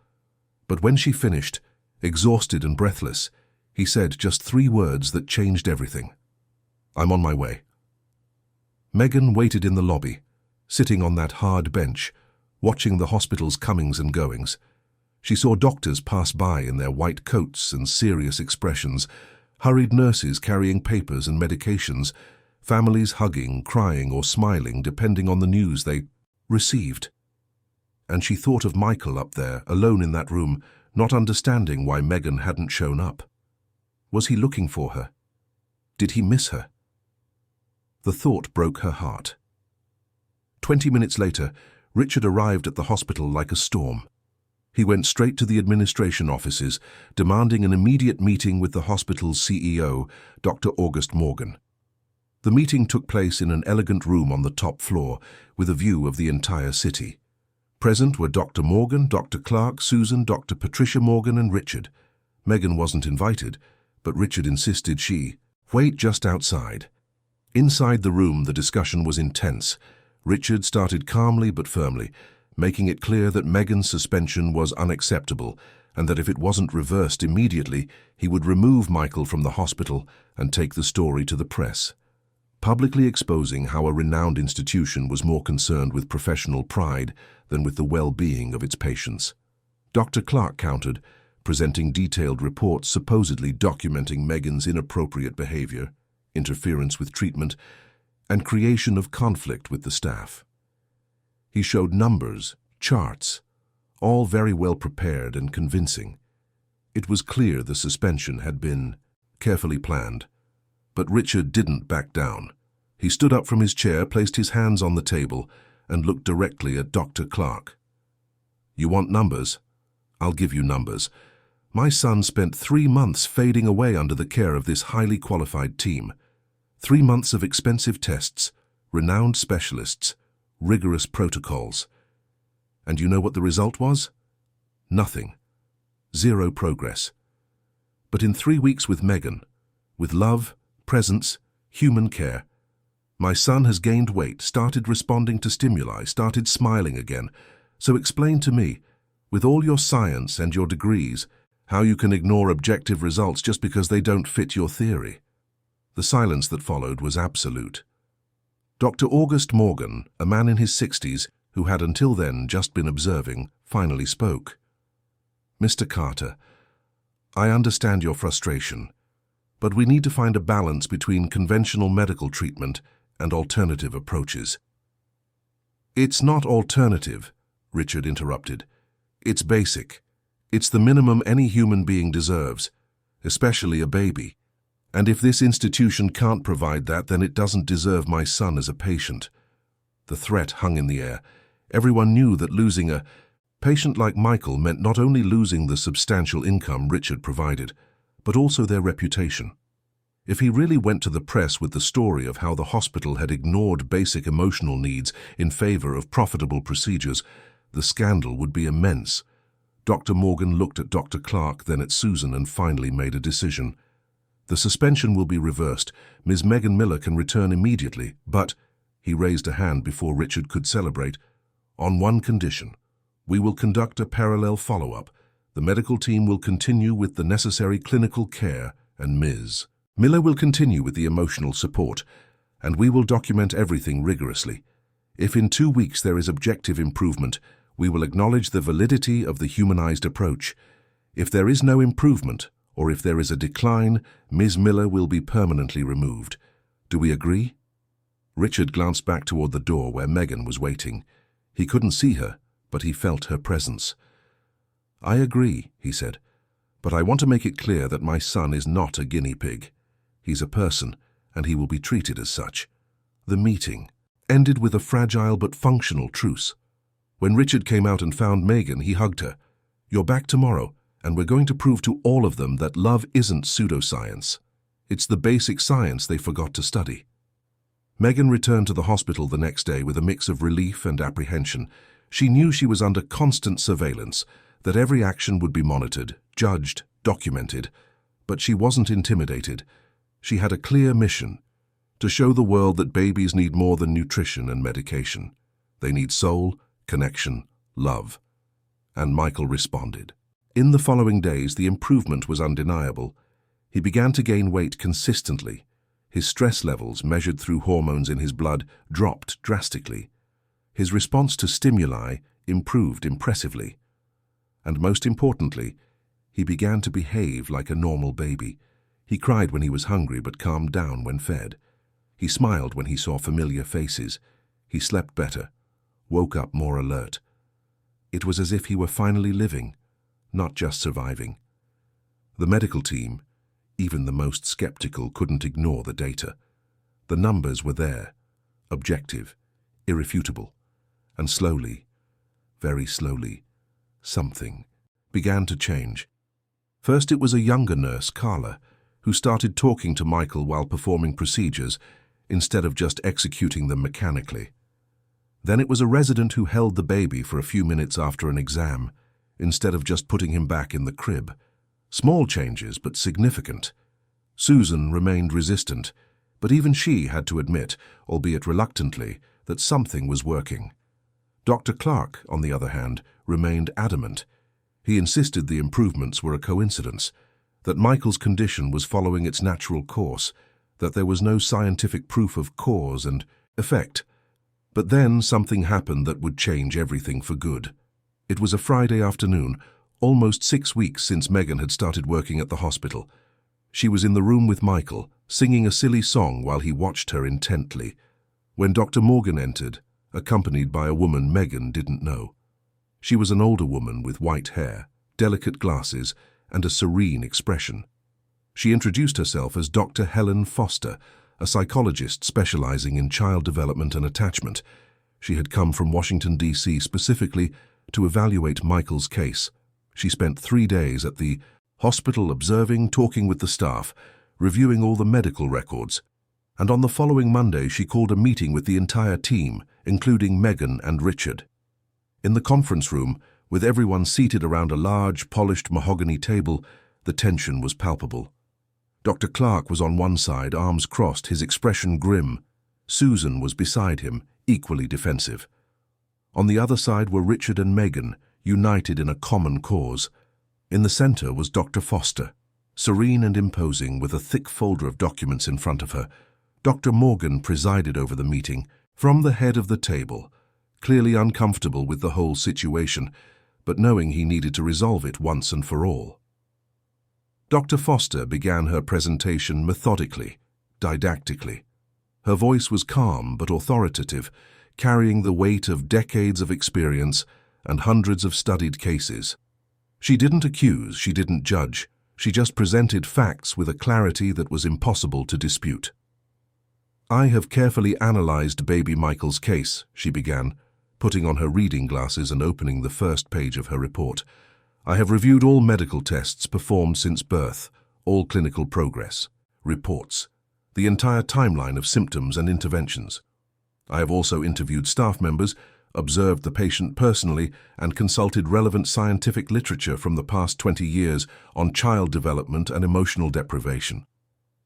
But when she finished, exhausted and breathless, he said just 3 words that changed everything. "I'm on my way." Megan waited in the lobby, sitting on that hard bench, watching the hospital's comings and goings. She saw doctors pass by in their white coats and serious expressions, hurried nurses carrying papers and medications, families hugging, crying, or smiling depending on the news they received. And she thought of Michael up there, alone in that room, not understanding why Megan hadn't shown up. Was he looking for her? Did he miss her? The thought broke her heart. 20 minutes later, Richard arrived at the hospital like a storm. He went straight to the administration offices, demanding an immediate meeting with the hospital's CEO, Dr. August Morgan. The meeting took place in an elegant room on the top floor, with a view of the entire city. Present were Dr. Morgan, Dr. Clark, Susan, Dr. Patricia Morgan, and Richard. Megan wasn't invited, but Richard insisted she wait just outside. Inside the room, the discussion was intense. Richard started calmly but firmly, making it clear that Megan's suspension was unacceptable and that if it wasn't reversed immediately, he would remove Michael from the hospital and take the story to the press, publicly exposing how a renowned institution was more concerned with professional pride than with the well-being of its patients. Dr. Clark countered, presenting detailed reports supposedly documenting Megan's inappropriate behavior, interference with treatment, and creation of conflict with the staff. He showed numbers, charts, all very well prepared and convincing. It was clear the suspension had been carefully planned. But Richard didn't back down. He stood up from his chair, placed his hands on the table, and looked directly at Dr. Clark. "You want numbers? I'll give you numbers. My son spent 3 months fading away under the care of this highly qualified team. 3 months of expensive tests, renowned specialists, rigorous protocols. And you know what the result was? Nothing. Zero progress. But in 3 weeks with Megan, with love, presence, human care, my son has gained weight, started responding to stimuli, started smiling again. So explain to me, with all your science and your degrees, how you can ignore objective results just because they don't fit your theory." The silence that followed was absolute. Dr. August Morgan, a man in his 60s, who had until then just been observing, finally spoke. "Mr. Carter, I understand your frustration, but we need to find a balance between conventional medical treatment and alternative approaches." "It's not alternative," Richard interrupted. "It's basic. It's the minimum any human being deserves, especially a baby. And if this institution can't provide that, then it doesn't deserve my son as a patient." The threat hung in the air. Everyone knew that losing a patient like Michael meant not only losing the substantial income Richard provided, but also their reputation. If he really went to the press with the story of how the hospital had ignored basic emotional needs in favor of profitable procedures, the scandal would be immense. Dr. Morgan looked at Dr. Clark, then at Susan, and finally made a decision. "The suspension will be reversed. Ms. Megan Miller can return immediately, but—" he raised a hand before Richard could celebrate. "On one condition. We will conduct a parallel follow-up. The medical team will continue with the necessary clinical care, and Ms. Miller will continue with the emotional support, and we will document everything rigorously. If in 2 weeks there is objective improvement, we will acknowledge the validity of the humanized approach. If there is no improvement, or if there is a decline, Ms. Miller will be permanently removed. Do we agree?" Richard glanced back toward the door where Megan was waiting. He couldn't see her, but he felt her presence. "I agree," he said, "but I want to make it clear that my son is not a guinea pig. He's a person, and he will be treated as such." The meeting ended with a fragile but functional truce. When Richard came out and found Megan, he hugged her. "You're back tomorrow, and we're going to prove to all of them that love isn't pseudoscience. It's the basic science they forgot to study." Megan returned to the hospital the next day with a mix of relief and apprehension. She knew she was under constant surveillance, that every action would be monitored, judged, documented. But she wasn't intimidated. She had a clear mission: to show the world that babies need more than nutrition and medication. They need soul, connection, love. And Michael responded. In the following days, the improvement was undeniable. He began to gain weight consistently. His stress levels, measured through hormones in his blood, dropped drastically. His response to stimuli improved impressively. And most importantly, he began to behave like a normal baby. He cried when he was hungry but calmed down when fed. He smiled when he saw familiar faces. He slept better, woke up more alert. It was as if he were finally living, not just surviving. The medical team, even the most skeptical, couldn't ignore the data. The numbers were there, objective, irrefutable. And slowly, very slowly, something began to change. First it was a younger nurse, Carla, who started talking to Michael while performing procedures instead of just executing them mechanically. Then it was a resident who held the baby for a few minutes after an exam, instead of just putting him back in the crib. Small changes, but significant. Susan remained resistant, but even she had to admit, albeit reluctantly, that something was working. Dr. Clark, on the other hand, remained adamant. He insisted the improvements were a coincidence, that Michael's condition was following its natural course, that there was no scientific proof of cause and effect. But then something happened that would change everything for good. It was a Friday afternoon, almost 6 weeks since Megan had started working at the hospital. She was in the room with Michael, singing a silly song while he watched her intently, when Dr. Morgan entered, accompanied by a woman Megan didn't know. She was an older woman with white hair, delicate glasses, and a serene expression. She introduced herself as Dr. Helen Foster, a psychologist specializing in child development and attachment. She had come from Washington, D.C. specifically to evaluate Michael's case. She spent 3 days at the hospital observing, talking with the staff, reviewing all the medical records, and on the following Monday she called a meeting with the entire team, including Megan and Richard. In the conference room, with everyone seated around a large, polished mahogany table, the tension was palpable. Dr. Clark was on one side, arms crossed, his expression grim. Susan was beside him, equally defensive. On the other side were Richard and Megan, united in a common cause. In the center was Dr. Foster, serene and imposing, with a thick folder of documents in front of her. Dr. Morgan presided over the meeting, from the head of the table, clearly uncomfortable with the whole situation, but knowing he needed to resolve it once and for all. Dr. Foster began her presentation methodically, didactically. Her voice was calm but authoritative, carrying the weight of decades of experience and hundreds of studied cases. She didn't accuse, she didn't judge, she just presented facts with a clarity that was impossible to dispute. "I have carefully analyzed baby Michael's case," she began, putting on her reading glasses and opening the first page of her report. "I have reviewed all medical tests performed since birth, all clinical progress, reports, the entire timeline of symptoms and interventions. I have also interviewed staff members, observed the patient personally, and consulted relevant scientific literature from the past 20 years on child development and emotional deprivation.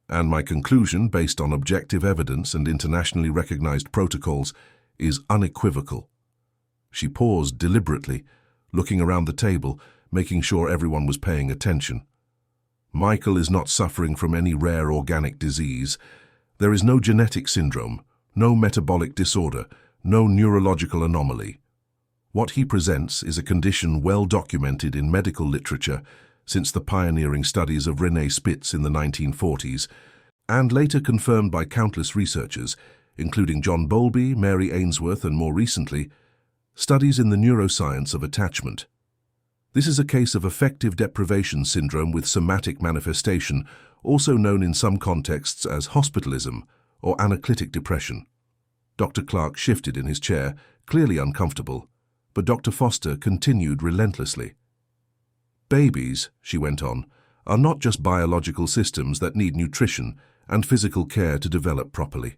And my conclusion, based on objective evidence and internationally recognized protocols, is unequivocal." She paused deliberately, looking around the table, making sure everyone was paying attention. "Michael is not suffering from any rare organic disease. There is no genetic syndrome, no metabolic disorder, no neurological anomaly. What he presents is a condition well documented in medical literature since the pioneering studies of René Spitz in the 1940s, and later confirmed by countless researchers, including John Bowlby, Mary Ainsworth, and more recently, studies in the neuroscience of attachment. This is a case of affective deprivation syndrome with somatic manifestation, also known in some contexts as hospitalism or anaclitic depression." Dr. Clark shifted in his chair, clearly uncomfortable, but Dr. Foster continued relentlessly. "Babies," she went on, "are not just biological systems that need nutrition and physical care to develop properly.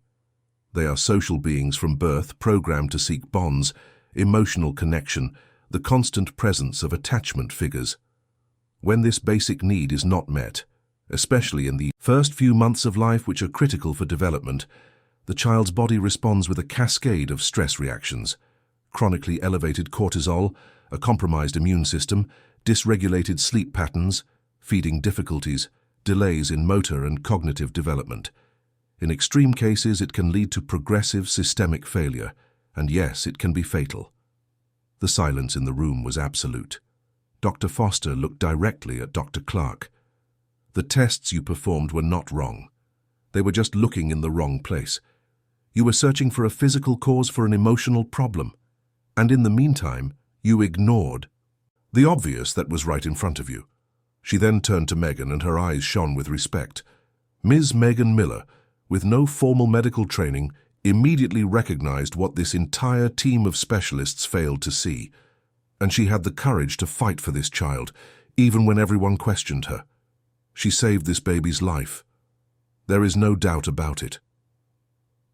They are social beings from birth, programmed to seek bonds, emotional connection, the constant presence of attachment figures. When this basic need is not met, especially in the first few months of life which are critical for development, the child's body responds with a cascade of stress reactions: chronically elevated cortisol, a compromised immune system, dysregulated sleep patterns, feeding difficulties, delays in motor and cognitive development. In extreme cases, it can lead to progressive systemic failure, and yes, it can be fatal." The silence in the room was absolute. Dr. Foster looked directly at Dr. Clark. "The tests you performed were not wrong. They were just looking in the wrong place. You were searching for a physical cause for an emotional problem, and in the meantime, you ignored the obvious that was right in front of you." She then turned to Megan, and her eyes shone with respect. Ms. Megan Miller, with no formal medical training, immediately recognized what this entire team of specialists failed to see, and she had the courage to fight for this child, even when everyone questioned her. She saved this baby's life. There is no doubt about it.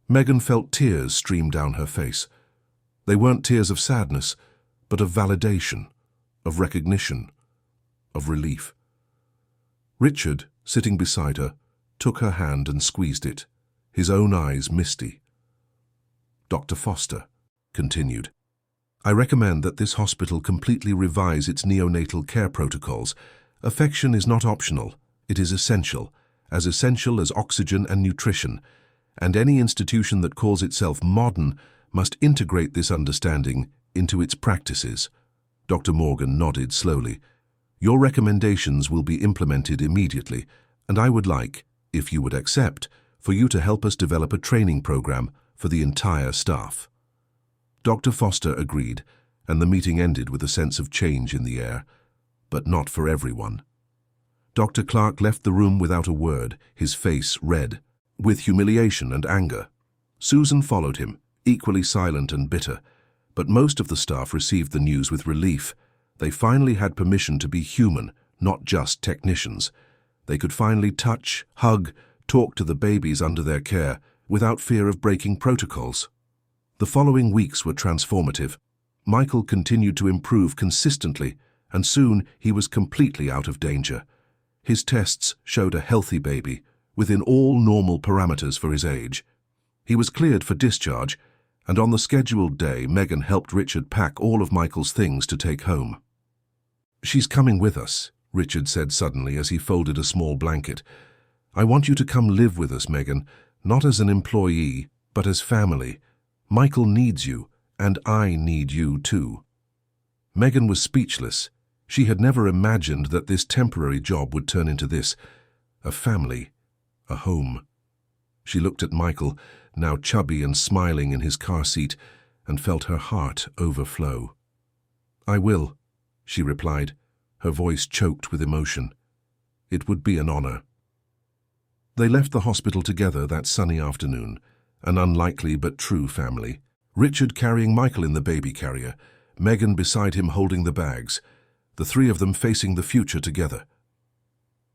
Megan felt tears stream down her face. They weren't tears of sadness, but of validation, of recognition, of relief. Richard, sitting beside her, took her hand and squeezed it, his own eyes misty. Dr. Foster continued, I recommend that this hospital completely revise its neonatal care protocols. Affection is not optional, it is essential as oxygen and nutrition, and any institution that calls itself modern must integrate this understanding into its practices. Dr. Morgan nodded slowly. Your recommendations will be implemented immediately, and I would like, if you would accept, for you to help us develop a training program for the entire staff. Dr. Foster agreed, and the meeting ended with a sense of change in the air, but not for everyone. Dr. Clark left the room without a word, his face red, with humiliation and anger. Susan followed him, equally silent and bitter, but most of the staff received the news with relief. They finally had permission to be human, not just technicians. They could finally touch, hug, talk to the babies under their care without fear of breaking protocols. The following weeks were transformative. Michael continued to improve consistently, and soon he was completely out of danger. His tests showed a healthy baby, within all normal parameters for his age. He was cleared for discharge, and on the scheduled day, Megan helped Richard pack all of Michael's things to take home. She's coming with us, Richard said suddenly as he folded a small blanket. I want you to come live with us, Megan, not as an employee, but as family. Michael needs you, and I need you too. Megan was speechless. She had never imagined that this temporary job would turn into this, a family, a home. She looked at Michael, now chubby and smiling in his car seat, and felt her heart overflow. I will, she replied, her voice choked with emotion. It would be an honor. They left the hospital together that sunny afternoon, an unlikely but true family. Richard carrying Michael in the baby carrier, Megan beside him holding the bags, the three of them facing the future together.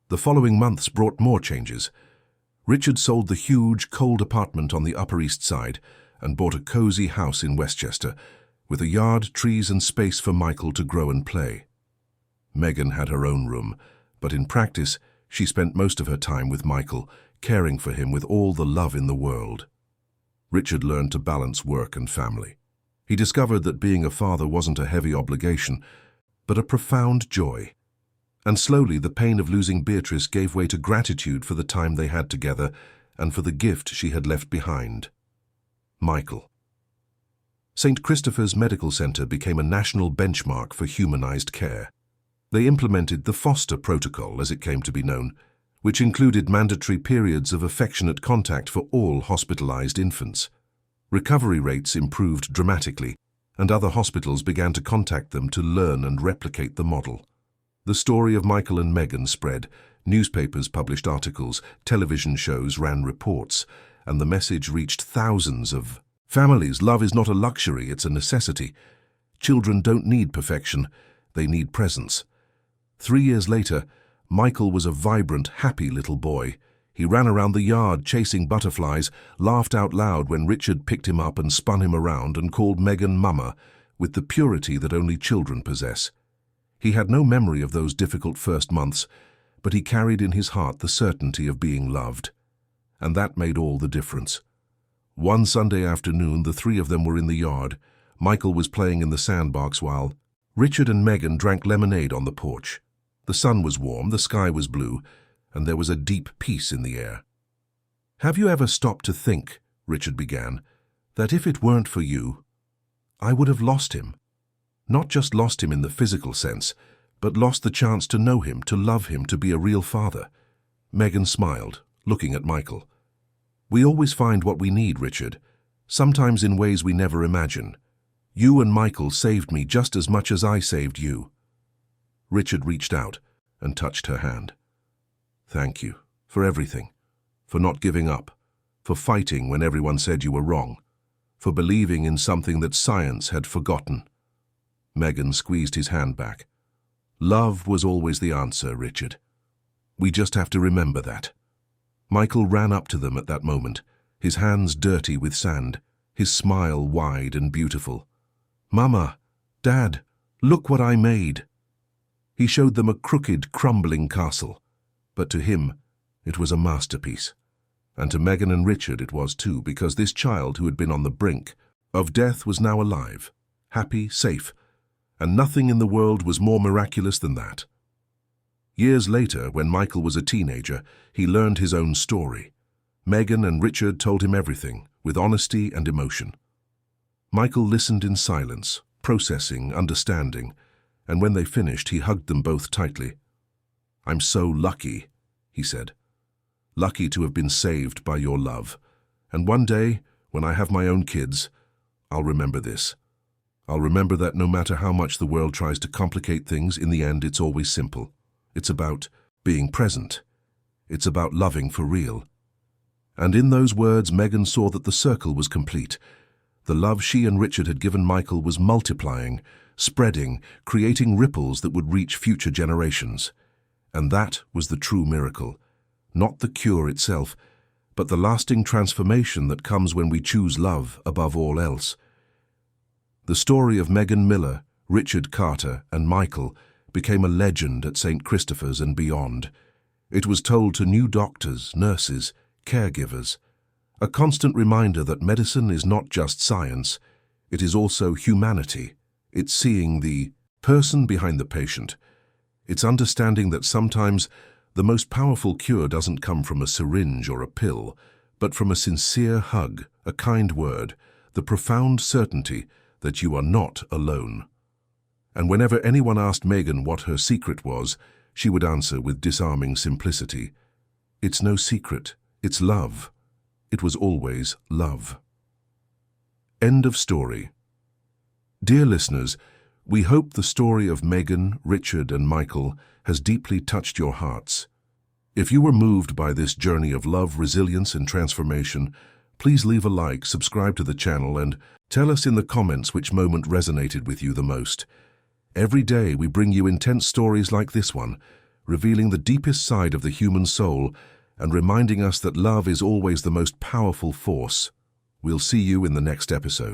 The following months brought more changes. Richard sold the huge, cold apartment on the Upper East Side and bought a cozy house in Westchester, with a yard, trees and space for Michael to grow and play. Megan had her own room, but in practice, she spent most of her time with Michael, caring for him with all the love in the world. Richard learned to balance work and family. He discovered that being a father wasn't a heavy obligation, but a profound joy. And slowly the pain of losing Beatrice gave way to gratitude for the time they had together and for the gift she had left behind. Michael. St. Christopher's Medical Center became a national benchmark for humanized care. They implemented the Foster Protocol, as it came to be known, which included mandatory periods of affectionate contact for all hospitalized infants. Recovery rates improved dramatically, and other hospitals began to contact them to learn and replicate the model. The story of Michael and Megan spread. Newspapers published articles, television shows ran reports, and the message reached thousands of families. Love is not a luxury, it's a necessity. Children don't need perfection, they need presence. 3 years later, Michael was a vibrant, happy little boy. He ran around the yard chasing butterflies, laughed out loud when Richard picked him up and spun him around and called Megan Mama, with the purity that only children possess. He had no memory of those difficult first months, but he carried in his heart the certainty of being loved. And that made all the difference. One Sunday afternoon, the three of them were in the yard. Michael was playing in the sandbox while Richard and Megan drank lemonade on the porch. The sun was warm, the sky was blue, and there was a deep peace in the air. Have you ever stopped to think, Richard began, that if it weren't for you, I would have lost him? Not just lost him in the physical sense, but lost the chance to know him, to love him, to be a real father. Megan smiled, looking at Michael. We always find what we need, Richard, sometimes in ways we never imagine. You and Michael saved me just as much as I saved you. Richard reached out and touched her hand. Thank you for everything, for not giving up, for fighting when everyone said you were wrong, for believing in something that science had forgotten. Megan squeezed his hand back. Love was always the answer, Richard. We just have to remember that. Michael ran up to them at that moment, his hands dirty with sand, his smile wide and beautiful. "Mama, Dad, look what I made." He showed them a crooked, crumbling castle, but to him it was a masterpiece. And to Megan and Richard it was too, because this child who had been on the brink of death was now alive, happy, safe, and nothing in the world was more miraculous than that. Years later, when Michael was a teenager, he learned his own story. Megan and Richard told him everything, with honesty and emotion. Michael listened in silence, processing, understanding, and when they finished, he hugged them both tightly. "I'm so lucky," he said. "Lucky to have been saved by your love. And one day, when I have my own kids, I'll remember this. I'll remember that no matter how much the world tries to complicate things, in the end it's always simple. It's about being present. It's about loving for real." And in those words, Megan saw that the circle was complete. The love she and Richard had given Michael was multiplying, spreading, creating ripples that would reach future generations. And that was the true miracle. Not the cure itself, but the lasting transformation that comes when we choose love above all else. The story of Megan Miller, Richard Carter, and Michael became a legend at St. Christopher's and beyond. It was told to new doctors, nurses, caregivers, a constant reminder that medicine is not just science, it is also humanity. It's seeing the person behind the patient. It's understanding that sometimes the most powerful cure doesn't come from a syringe or a pill, but from a sincere hug, a kind word, the profound certainty that you are not alone. And whenever anyone asked Megan what her secret was, she would answer with disarming simplicity, "It's no secret, it's love. It was always love." End of story. Dear listeners, we hope the story of Megan, Richard, and Michael has deeply touched your hearts. If you were moved by this journey of love, resilience, and transformation, please leave a like, subscribe to the channel, and tell us in the comments which moment resonated with you the most. Every day we bring you intense stories like this one, revealing the deepest side of the human soul and reminding us that love is always the most powerful force. We'll see you in the next episode.